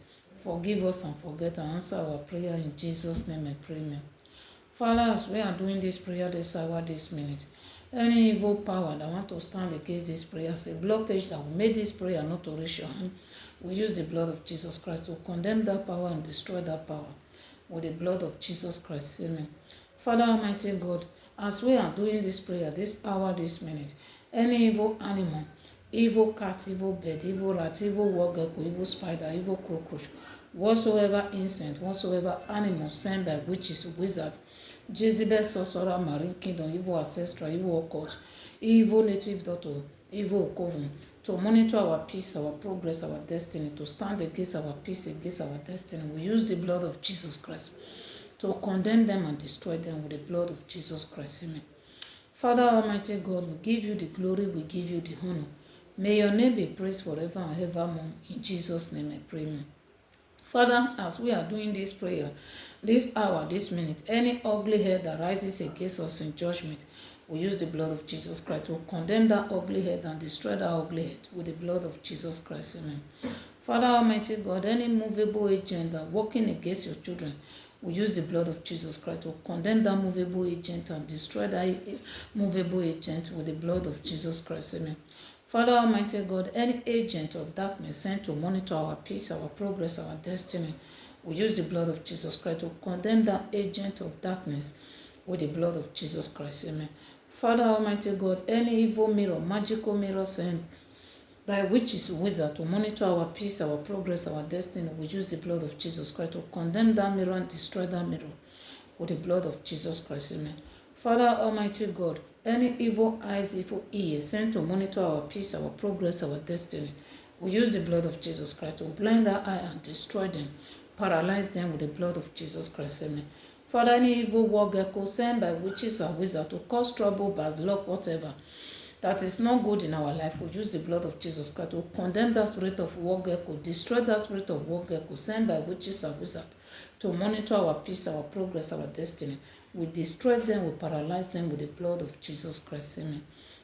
Forgive us and forget and answer our prayer. In Jesus' name I pray, amen. Father, as we are doing this prayer this hour, this minute, any evil power that want to stand against this prayer, a blockage that will make this prayer not to reach your hand, we use the blood of Jesus Christ to condemn that power and destroy that power with the blood of Jesus Christ. Amen. Father Almighty God, as we are doing this prayer this hour, this minute, any evil animal, evil cat, evil bird, evil rat, evil wall gecko, evil spider, evil cockroach, whatsoever insect, whatsoever animal sent by witches, wizard, Jezebel, sorcerer, marine kingdom, evil ancestral, evil occult, evil native daughter, evil coven, to monitor our peace, our progress, our destiny, to stand against our peace, against our destiny. We use the blood of Jesus Christ to condemn them and destroy them with the blood of Jesus Christ. Amen. Father Almighty God, we give you the glory, we give you the honor. May your name be praised forever and evermore. In Jesus' name I pray. Amen. Father, as we are doing this prayer, this hour, this minute, any ugly head that rises against us in judgment, we use the blood of Jesus Christ to condemn that ugly head and destroy that ugly head with the blood of Jesus Christ. Amen. Father Almighty God, any movable agent that working against your children, we use the blood of Jesus Christ to condemn that movable agent and destroy that movable agent with the blood of Jesus Christ. Amen. Father Almighty God, any agent of darkness sent to monitor our peace, our progress, our destiny, we use the blood of Jesus Christ to condemn that agent of darkness with the blood of Jesus Christ. Amen. Father Almighty God, any evil mirror, magical mirror sent by witches, wizard to monitor our peace, our progress, our destiny, we use the blood of Jesus Christ to condemn that mirror and destroy that mirror with the blood of Jesus Christ. Amen. Father Almighty God, any evil eyes, evil ears sent to monitor our peace, our progress, our destiny, we use the blood of Jesus Christ to blind that eye and destroy them, paralyze them with the blood of Jesus Christ. Amen. Father, any evil war gecko sent by witches or wizards to cause trouble, bad luck, whatever, that is not good in our life, we use the blood of Jesus Christ to condemn that spirit of war gecko, destroy that spirit of war gecko sent by witches or wizards to monitor our peace, our progress, our destiny. We destroy them, we paralyze them with the blood of Jesus Christ. Amen.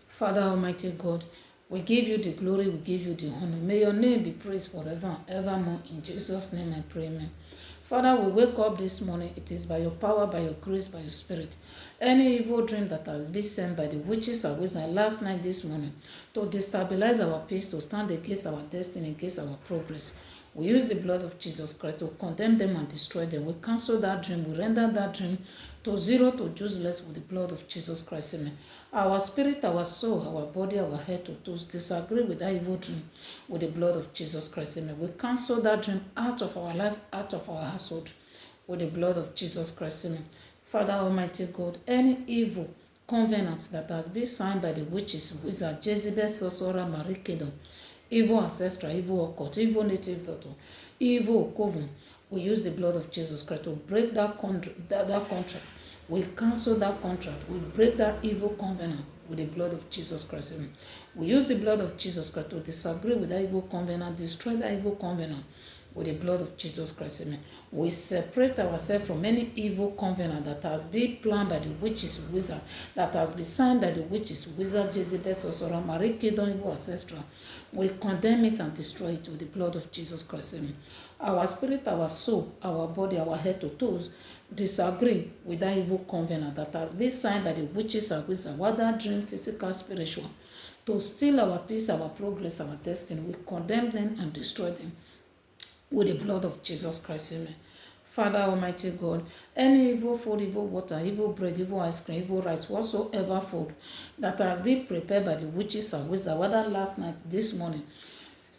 Father Almighty God, we give you the glory, we give you the honor. May your name be praised forever and evermore. In Jesus' name I pray, amen. Father, we wake up this morning. It is by your power, by your grace, by your spirit. Any evil dream that has been sent by the witches or wizards last night, this morning, to destabilize our peace, to stand against our destiny, against our progress, we use the blood of Jesus Christ to condemn them and destroy them. We cancel that dream. We render that dream to zero, to useless with the blood of Jesus Christ. Amen. Our spirit, our soul, our body, our head to disagree with that evil dream with the blood of Jesus Christ. Amen. We cancel that dream out of our life, out of our household with the blood of Jesus Christ. Amen. Father Almighty God, any evil covenant that has been signed by the witches, wizards, Jezebel, sorcerer, marine kingdom, evil ancestral, evil occult, evil native daughter, evil coven, we use the blood of Jesus Christ to break that contract. We cancel that contract. We break that evil covenant with the blood of Jesus Christ. We use the blood of Jesus Christ to disagree with that evil covenant, destroy that evil covenant with the blood of Jesus Christ. Amen. We separate ourselves from any evil covenant that has been planned by the witches, wizard, that has been signed by the witches, wizard, Jezebel, sorcerer, marine kingdom, evil ancestral. We condemn it and destroy it with the blood of Jesus Christ. Amen. Our spirit, our soul, our body, our head to toes disagree with that evil covenant that has been signed by the witches and wizards, whether dream, physical, spiritual, to steal our peace, our progress, our destiny. We condemn them and destroy them with the blood of Jesus Christ. Amen. Father Almighty God, any evil food, evil water, evil bread, evil ice cream, evil rice, whatsoever food that has been prepared by the witches and wizards, whether last night, this morning,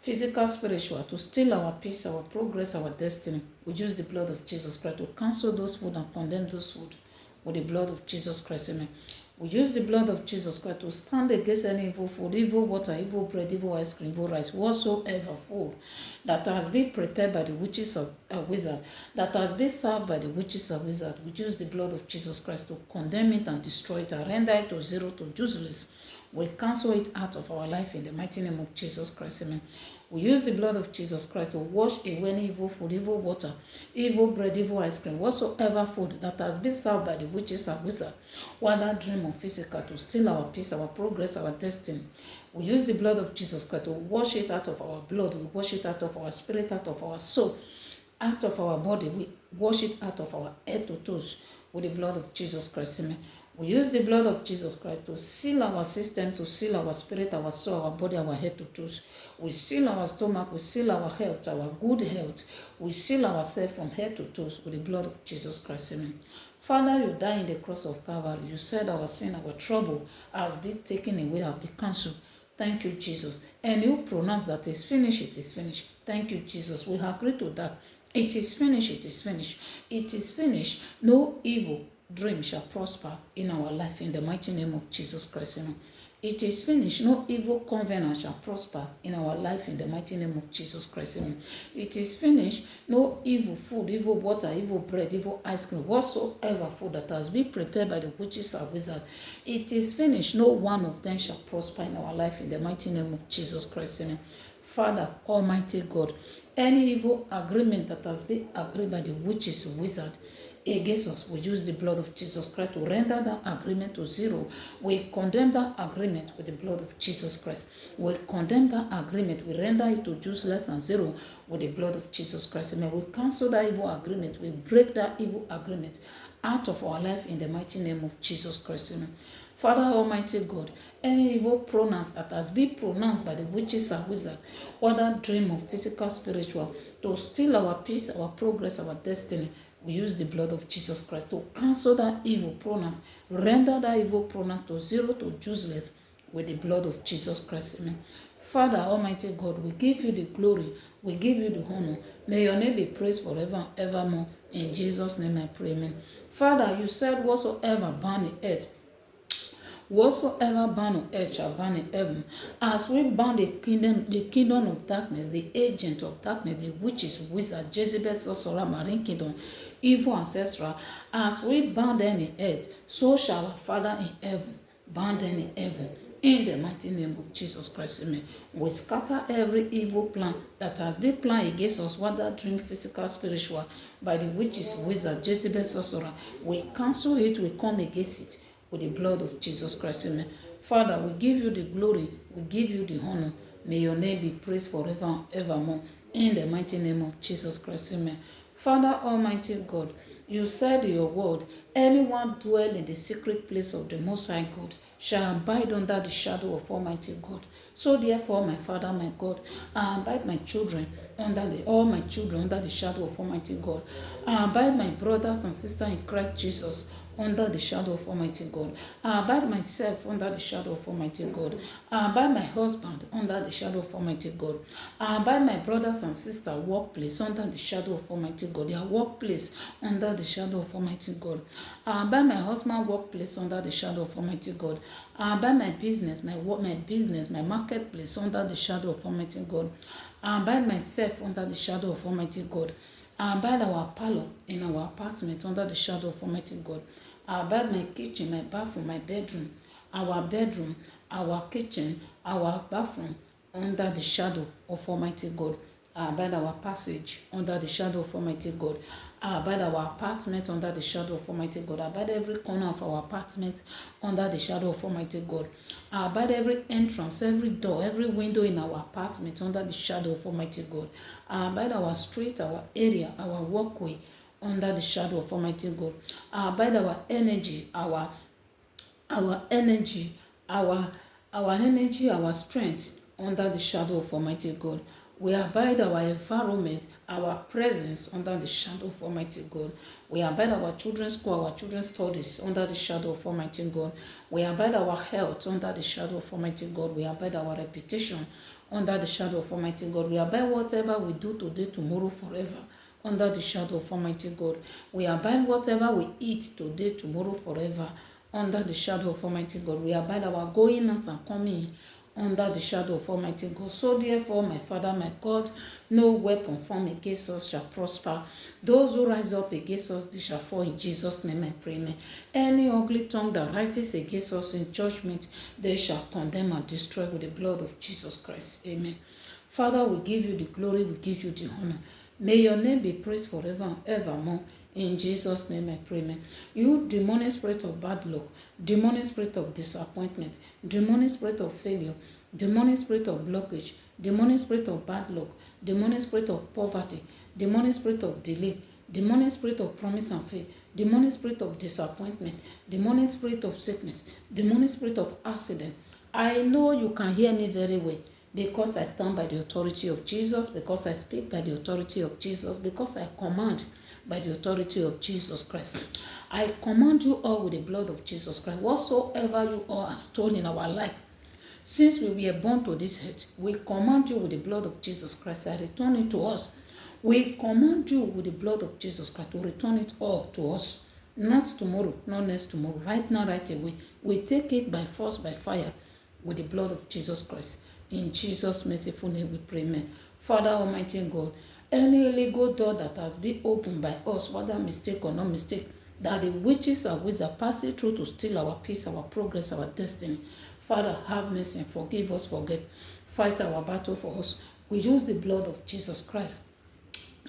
physical, spiritual, to steal our peace, our progress, our destiny, we use the blood of Jesus Christ to cancel those food and condemn those food with the blood of Jesus Christ. Amen. We use the blood of Jesus Christ to stand against any evil food, evil water, evil bread, evil ice cream, evil rice, whatsoever food that has been prepared by the witches of wizard, that has been served by the witches of wizard. We use the blood of Jesus Christ to condemn it and destroy it and render it to zero, to useless. We cancel it out of our life in the mighty name of Jesus Christ. Amen. We use the blood of Jesus Christ to wash away any evil food, evil water, evil bread, evil ice cream, whatsoever food that has been served by the witches and wizards, whether dream or physical, to steal our peace, our progress, our destiny. We use the blood of Jesus Christ to wash it out of our blood. We wash it out of our spirit, out of our soul, out of our body. We wash it out of our head to toes with the blood of Jesus Christ. Amen. We use the blood of Jesus Christ to seal our system, to seal our spirit, our soul, our body, our head to toes. We seal our stomach, we seal our health, our good health. We seal ourselves from head to toes with the blood of Jesus Christ. Amen. Father, you died in the cross of Calvary. You said our sin, our trouble has been taken away, has been cancelled. Thank you, Jesus. And you pronounce that it's finished, it is finished. Thank you, Jesus. We agree to that. It is finished, it is finished. It is finished. No evil dream shall prosper in our life in the mighty name of Jesus Christ. Amen. It is finished. No evil covenant shall prosper in our life in the mighty name of Jesus Christ. Amen. It is finished. No evil food, evil water, evil bread, evil ice cream, whatsoever food that has been prepared by the witches or wizards. It is finished. No one of them shall prosper in our life in the mighty name of Jesus Christ. Amen. Father, Almighty God, any evil agreement that has been agreed by the witches, wizard against us, we use the blood of Jesus Christ to render that agreement to zero. We condemn that agreement with the blood of Jesus Christ. We condemn that agreement. We render it to useless and zero with the blood of Jesus Christ. Amen. We cancel that evil agreement. We break that evil agreement out of our life in the mighty name of Jesus Christ. Amen. Father Almighty God, any evil pronouns that has been pronounced by the witches and wizards, whether dream or physical, spiritual, to steal our peace, our progress, our destiny, we use the blood of Jesus Christ to cancel that evil pronouns, render that evil pronouns to zero, to useless with the blood of Jesus Christ. Amen. Father Almighty God, we give you the glory, we give you the honor. May your name be praised forever and evermore. In Jesus' name I pray. Amen. Father, you said whatsoever bound in earth, whatsoever bound on earth shall bound in heaven. As we bound the kingdom of darkness, the agent of darkness, the witches, wizard, Jezebel, sorcerer, marine kingdom, evil ancestral, as we bound them in earth, so shall our Father in heaven bound them in heaven. In the mighty name of Jesus Christ, amen. We scatter every evil plan that has been planned against us, whether dream, physical, spiritual, by the witches, wizard, Jezebel, sorcerer. We cancel it, we come against it with the blood of Jesus Christ. Amen. Father, we give you the glory, we give you the honor. May your name be praised forever and evermore. In the mighty name of Jesus Christ. Amen. Father, Almighty God, you said in your word, anyone dwell in the secret place of the Most High God shall abide under the shadow of Almighty God. So therefore, my Father, my God, I abide my children all my children under the shadow of Almighty God. I abide my brothers and sisters in Christ Jesus under the shadow of Almighty God. I abide myself under the shadow of Almighty God. I abide my husband under the shadow of Almighty God. I abide my brothers and sisters workplace under the shadow of Almighty God. Their workplace under the shadow of Almighty God. I abide my husband workplace under the shadow of Almighty God. I abide my business, my marketplace under the shadow of Almighty God. I abide myself under the shadow of Almighty God. I abide our parlor in our apartment under the shadow of Almighty God. I abide my kitchen, my bathroom, my bedroom, our kitchen, our bathroom under the shadow of Almighty God. I abide our passage under the shadow of Almighty God. I abide our apartment under the shadow of Almighty God. I abide every corner of our apartment under the shadow of Almighty God. I abide every entrance, every door, every window in our apartment under the shadow of Almighty God. I abide our street, our area, our walkway under the shadow of Almighty God. I abide our energy, our energy, our strength under the shadow of Almighty God. We abide our environment, our presence under the shadow of Almighty God. We abide our children's school, our children's studies under the shadow of Almighty God. We abide our health under the shadow of Almighty God. We abide our reputation under the shadow of Almighty God. We abide whatever we do today, tomorrow, forever under the shadow of Almighty God. We abide whatever we eat today, tomorrow, forever under the shadow of Almighty God. We abide our going out and coming in under the shadow of Almighty God. So therefore, my Father, my God, no weapon formed against us shall prosper. Those who rise up against us, they shall fall. In Jesus' name I pray. Amen. Any ugly tongue that rises against us in judgment, they shall condemn and destroy with the blood of Jesus Christ. Amen. Father, we give you the glory, we give you the honor. May your name be praised forever and evermore. In Jesus' name I pray, amen. You demonic spirit of bad luck, demonic spirit of disappointment, demonic spirit of failure, demonic spirit of blockage, demonic spirit of bad luck, demonic spirit of poverty, demonic spirit of delay, demonic spirit of promise and faith, demonic spirit of disappointment, demonic spirit of sickness, demonic spirit of accident. I know you can hear me very well, because I stand by the authority of Jesus, because I speak by the authority of Jesus, because I command by the authority of Jesus Christ. I command you all with the blood of Jesus Christ. Whatsoever you all have stolen in our life, since we were born to this earth, we command you with the blood of Jesus Christ. I return it to us. We command you with the blood of Jesus Christ to return it all to us. Not tomorrow, not next tomorrow, right now, right away. We take it by force, by fire, with the blood of Jesus Christ. In Jesus' merciful name we pray, amen. Father Almighty God, any illegal door that has been opened by us, whether mistake or not mistake, that the witches and wizards passing through to steal our peace, our progress, our destiny. Father, have mercy and forgive us, fight our battle for us. We use the blood of Jesus Christ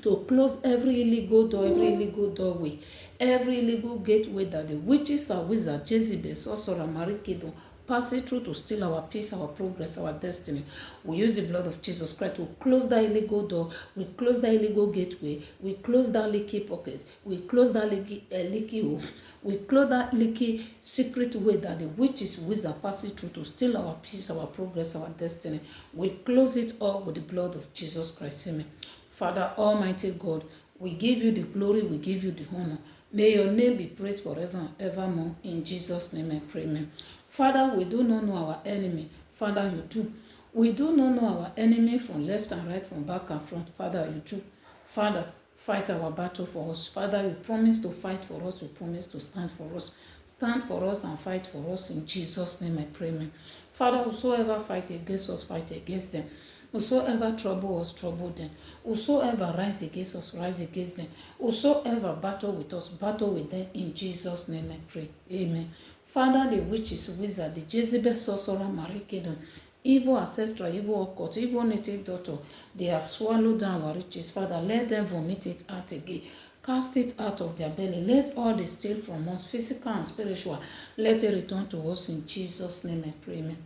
to close every illegal door, every illegal doorway, every illegal gateway that the witches and wizards, Jezebel, sorcerer, Marikido, passing through to steal our peace, our progress, our destiny. We use the blood of Jesus Christ to close that illegal door. We close that illegal gateway. We close that leaky pocket. We close that leaky hole. We close that leaky secret way that the witches, wizards passing through to steal our peace, our progress, our destiny. We close it all with the blood of Jesus Christ. Amen. Father Almighty God, we give you the glory, we give you the honor. May your name be praised forever and evermore. In Jesus' name I pray, amen. Father, we do not know our enemy. Father, you do. We do not know our enemy from left and right, from back and front. Father, you do. Father, fight our battle for us. Father, you promise to fight for us. You promise to stand for us. Stand for us and fight for us. In Jesus' name I pray, amen. Father, whosoever fight against us, fight against them. Whosoever trouble us, trouble them. Whosoever rise against us, rise against them. Whosoever battle with us, battle with them. In Jesus' name I pray, amen. Father, the witches, wizard, the Jezebel, sorcerer, Marikedon, evil ancestral, evil occult, evil native daughter, they are swallowed down our riches. Father, let them vomit it out again. Cast it out of their belly. Let all they steal from us, physical and spiritual, let it return to us. In Jesus' name I pray, amen.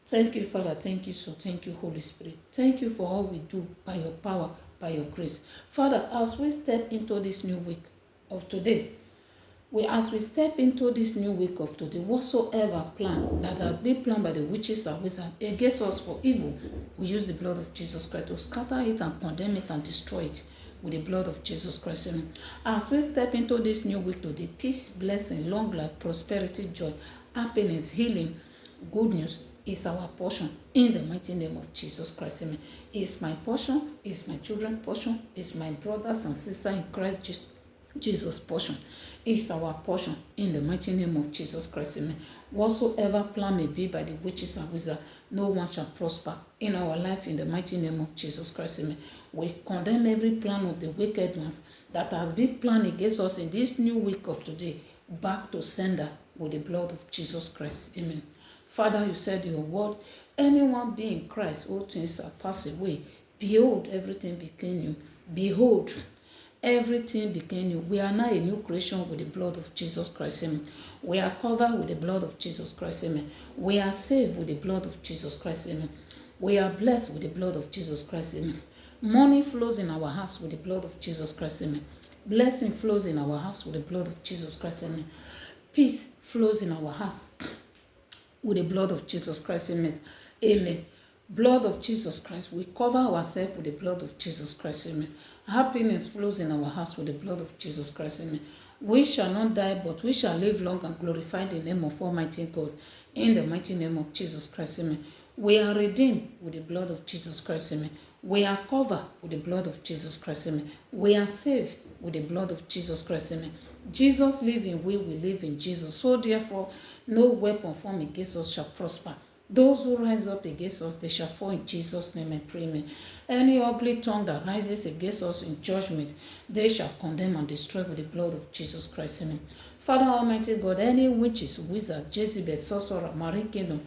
Thank you, Father. Thank you, so. Thank you, Holy Spirit. Thank you for all we do by your power, by your grace. Father, as we step into this new week of today, as we step into this new week of today, whatsoever plan that has been planned by the witches and wizards against us for evil, we use the blood of Jesus Christ to scatter it and condemn it and destroy it with the blood of Jesus Christ. As we step into this new week today, peace, blessing, long life, prosperity, joy, happiness, healing, good news is our portion in the mighty name of Jesus Christ. Amen. Is my portion, is my children's portion, is my brothers and sisters in Christ Jesus' portion, is our portion in the mighty name of Jesus Christ. Amen. Whatsoever plan may be by the witches and wizards, no one shall prosper in our life in the mighty name of Jesus Christ. Amen. We condemn every plan of the wicked ones that has been planned against us in this new week of today, back to sender with the blood of Jesus Christ. Amen. Father, you said in your word, anyone be in Christ, all things are passed away. Behold, everything became new. Behold, everything became new. We are now a new creation with the blood of Jesus Christ. Amen. We are covered with the blood of Jesus Christ. Amen. We are saved with the blood of Jesus Christ. Amen. We are blessed with the blood of Jesus Christ. Amen. Money flows in our house with the blood of Jesus Christ. Amen. Blessing flows in our house with the blood of Jesus Christ. Amen. Peace flows in our house with the blood of Jesus Christ. Amen. Amen. Blood of Jesus Christ. We cover ourselves with the blood of Jesus Christ. Amen. Happiness flows in our hearts with the blood of Jesus Christ. Amen. We shall not die, but we shall live long and glorify the name of Almighty God. In the mighty name of Jesus Christ. Amen. We are redeemed with the blood of Jesus Christ. Amen. We are covered with the blood of Jesus Christ. Amen. We are saved with the blood of Jesus Christ. Amen. Jesus living, we will live in Jesus. So therefore, no weapon formed against us shall prosper. Those who rise up against us, they shall fall in Jesus' name and pray. Amen. Any ugly tongue that rises against us in judgment, they shall condemn and destroy with the blood of Jesus Christ. Amen. Father Almighty God, any witches, wizard, Jezebel, sorcerer, marine kingdom,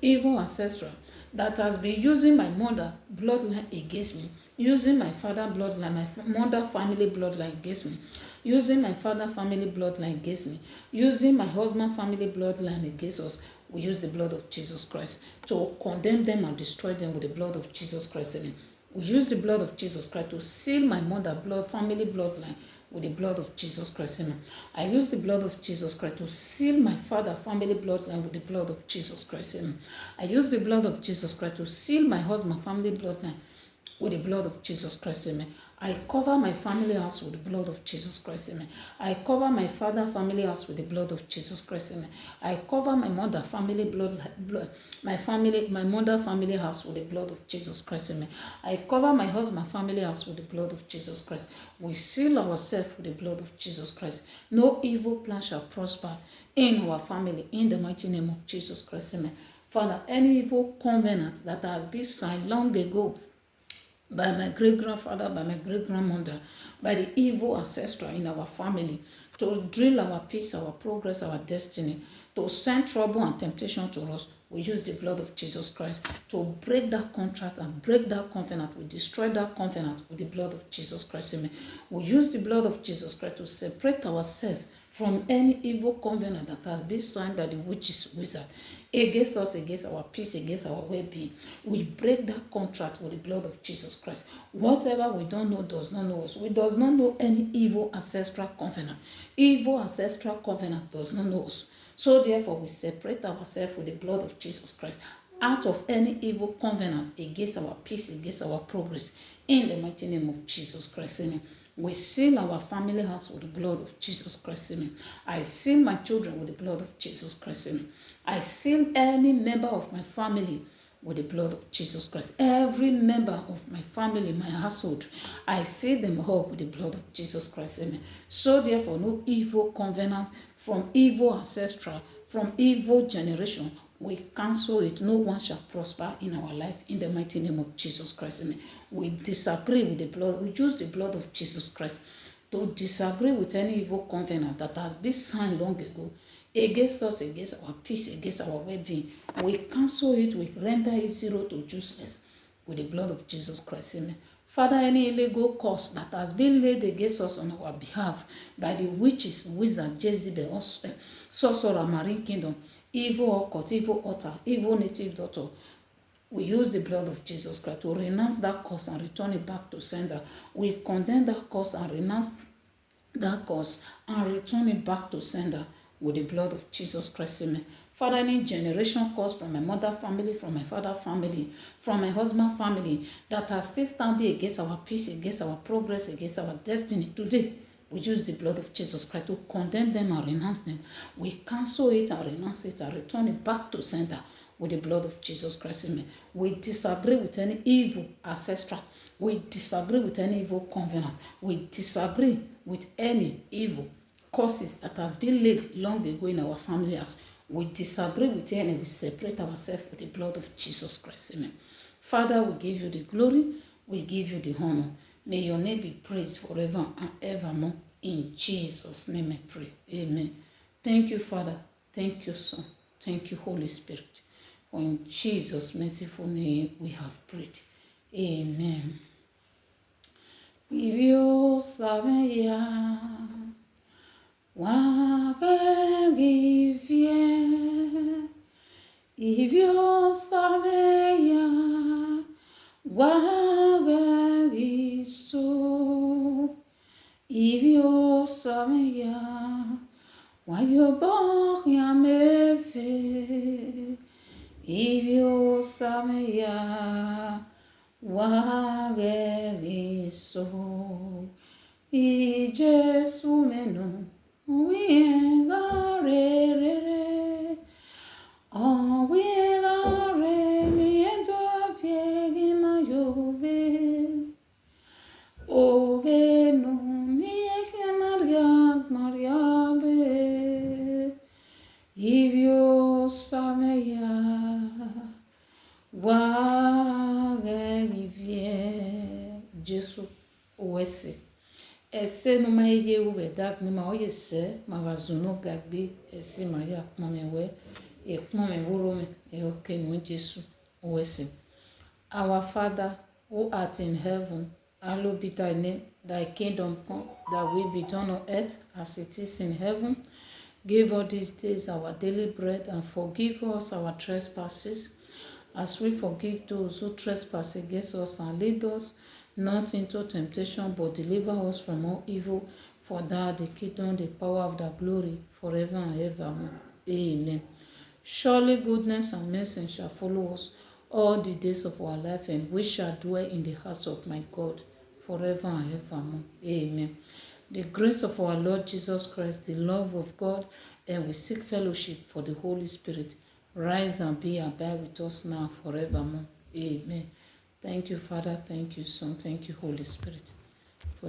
evil ancestral that has been using my mother bloodline against me, using my father bloodline, my mother family bloodline against me, using my father family bloodline against me, using my husband family bloodline against us, we use the blood of Jesus Christ to condemn them and destroy them with the blood of Jesus Christ. Amen. We use the blood of Jesus Christ to seal my mother family bloodline with the blood of Jesus Christ. Amen. I use the blood of Jesus Christ to seal my father family bloodline with the blood of Jesus Christ. Amen. I use the blood of Jesus Christ to seal my husband family bloodline with the blood of Jesus Christ. Amen. I cover my family house with the blood of Jesus Christ. Amen. I cover my father family house with the blood of Jesus Christ. Amen. I cover my mother family my mother family house with the blood of Jesus Christ. Amen. I cover my husband family house with the blood of Jesus Christ. We seal ourselves with the blood of Jesus Christ. No evil plan shall prosper in our family, in the mighty name of Jesus Christ. Amen. Father, any evil covenant that has been signed long ago by my great-grandfather, by my great-grandmother, by the evil ancestor in our family, to drill our peace, our progress, our destiny, to send trouble and temptation to us, we use the blood of Jesus Christ to break that contract and break that covenant. We destroy that covenant with the blood of Jesus Christ. Amen. We use the blood of Jesus Christ to separate ourselves from any evil covenant that has been signed by the witches, wizard, against us, against our peace, against our well-being. We break that contract with the blood of Jesus Christ. Whatever we don't know does not know us. We does not know any evil ancestral covenant. Evil ancestral covenant does not know us. So therefore, we separate ourselves with the blood of Jesus Christ out of any evil covenant against our peace, against our progress. In the mighty name of Jesus Christ. Amen. We seal our family house with the blood of Jesus Christ. Amen. I seal my children with the blood of Jesus Christ. Amen. I seal any member of my family with the blood of Jesus Christ. Every member of my family, my household, I seal them all with the blood of Jesus Christ. Amen. So therefore, no evil covenant from evil ancestral, from evil generation, we cancel it. No one shall prosper in our life in the mighty name of Jesus Christ. Amen. We disagree with the blood. We use the blood of Jesus Christ to disagree with any evil covenant that has been signed long ago against us, against our peace, against our well-being. We cancel it. We render it zero to useless with the blood of Jesus Christ. Amen. Father, any illegal curse that has been laid against us on our behalf by the witches, wizard, Jezebel, sorcerer, marine kingdom, evil occult, evil altar, evil native daughter, we use the blood of Jesus Christ to renounce that curse and return it back to sender. We condemn that curse and renounce that curse and return it back to sender with the blood of Jesus Christ. Amen. Father, any generation curse from my mother family, from my father family, from my husband family that are still standing against our peace, against our progress, against our destiny, today we use the blood of Jesus Christ to condemn them and renounce them. We cancel it and renounce it and return it back to sender with the blood of Jesus Christ. Amen. We disagree with any evil ancestral. We disagree with any evil covenant. We disagree with any evil causes that has been laid long ago in our family house. We disagree with any. We separate ourselves with the blood of Jesus Christ. Amen. Father, we give you the glory. We give you the honor. May your name be praised forever and evermore. In Jesus' name I pray. Amen. Thank you, Father. Thank you, Son. Thank you, Holy Spirit. For in Jesus' merciful name we have prayed. Amen. Ivyo sameya wakagivye ivyo sameya wagagiso ivyo sameya wayoboya mefe Ivyo sameya wageriso. I Jesu menu wiengarere. O wiengare niendo viegima yove. O venu niege mariabe. Ivyo sameya wagevie. Jesu wese. Ese no ma ye ube dak ni ma oye se ma vazuno gagbe esi ma ya pon we e pon me woro me e oke no Jesu wese. Our Father who art in heaven, hallowed be thy name. Thy kingdom come, thy will be done on earth as it is in heaven. Give us these days our daily bread, and forgive us our trespasses, as we forgive those who trespass against us, and lead us not into temptation, but deliver us from all evil. For thou art the kingdom, the power of the glory, forever and ever. Amen. Surely goodness and mercy shall follow us all the days of our life, and we shall dwell in the house of my God forever and ever. Amen. The grace of our Lord Jesus Christ, the love of God, and we seek fellowship for the Holy Spirit. Rise and be abide with us now forevermore. Amen. Thank you, Father. Thank you, Son. Thank you, Holy Spirit. For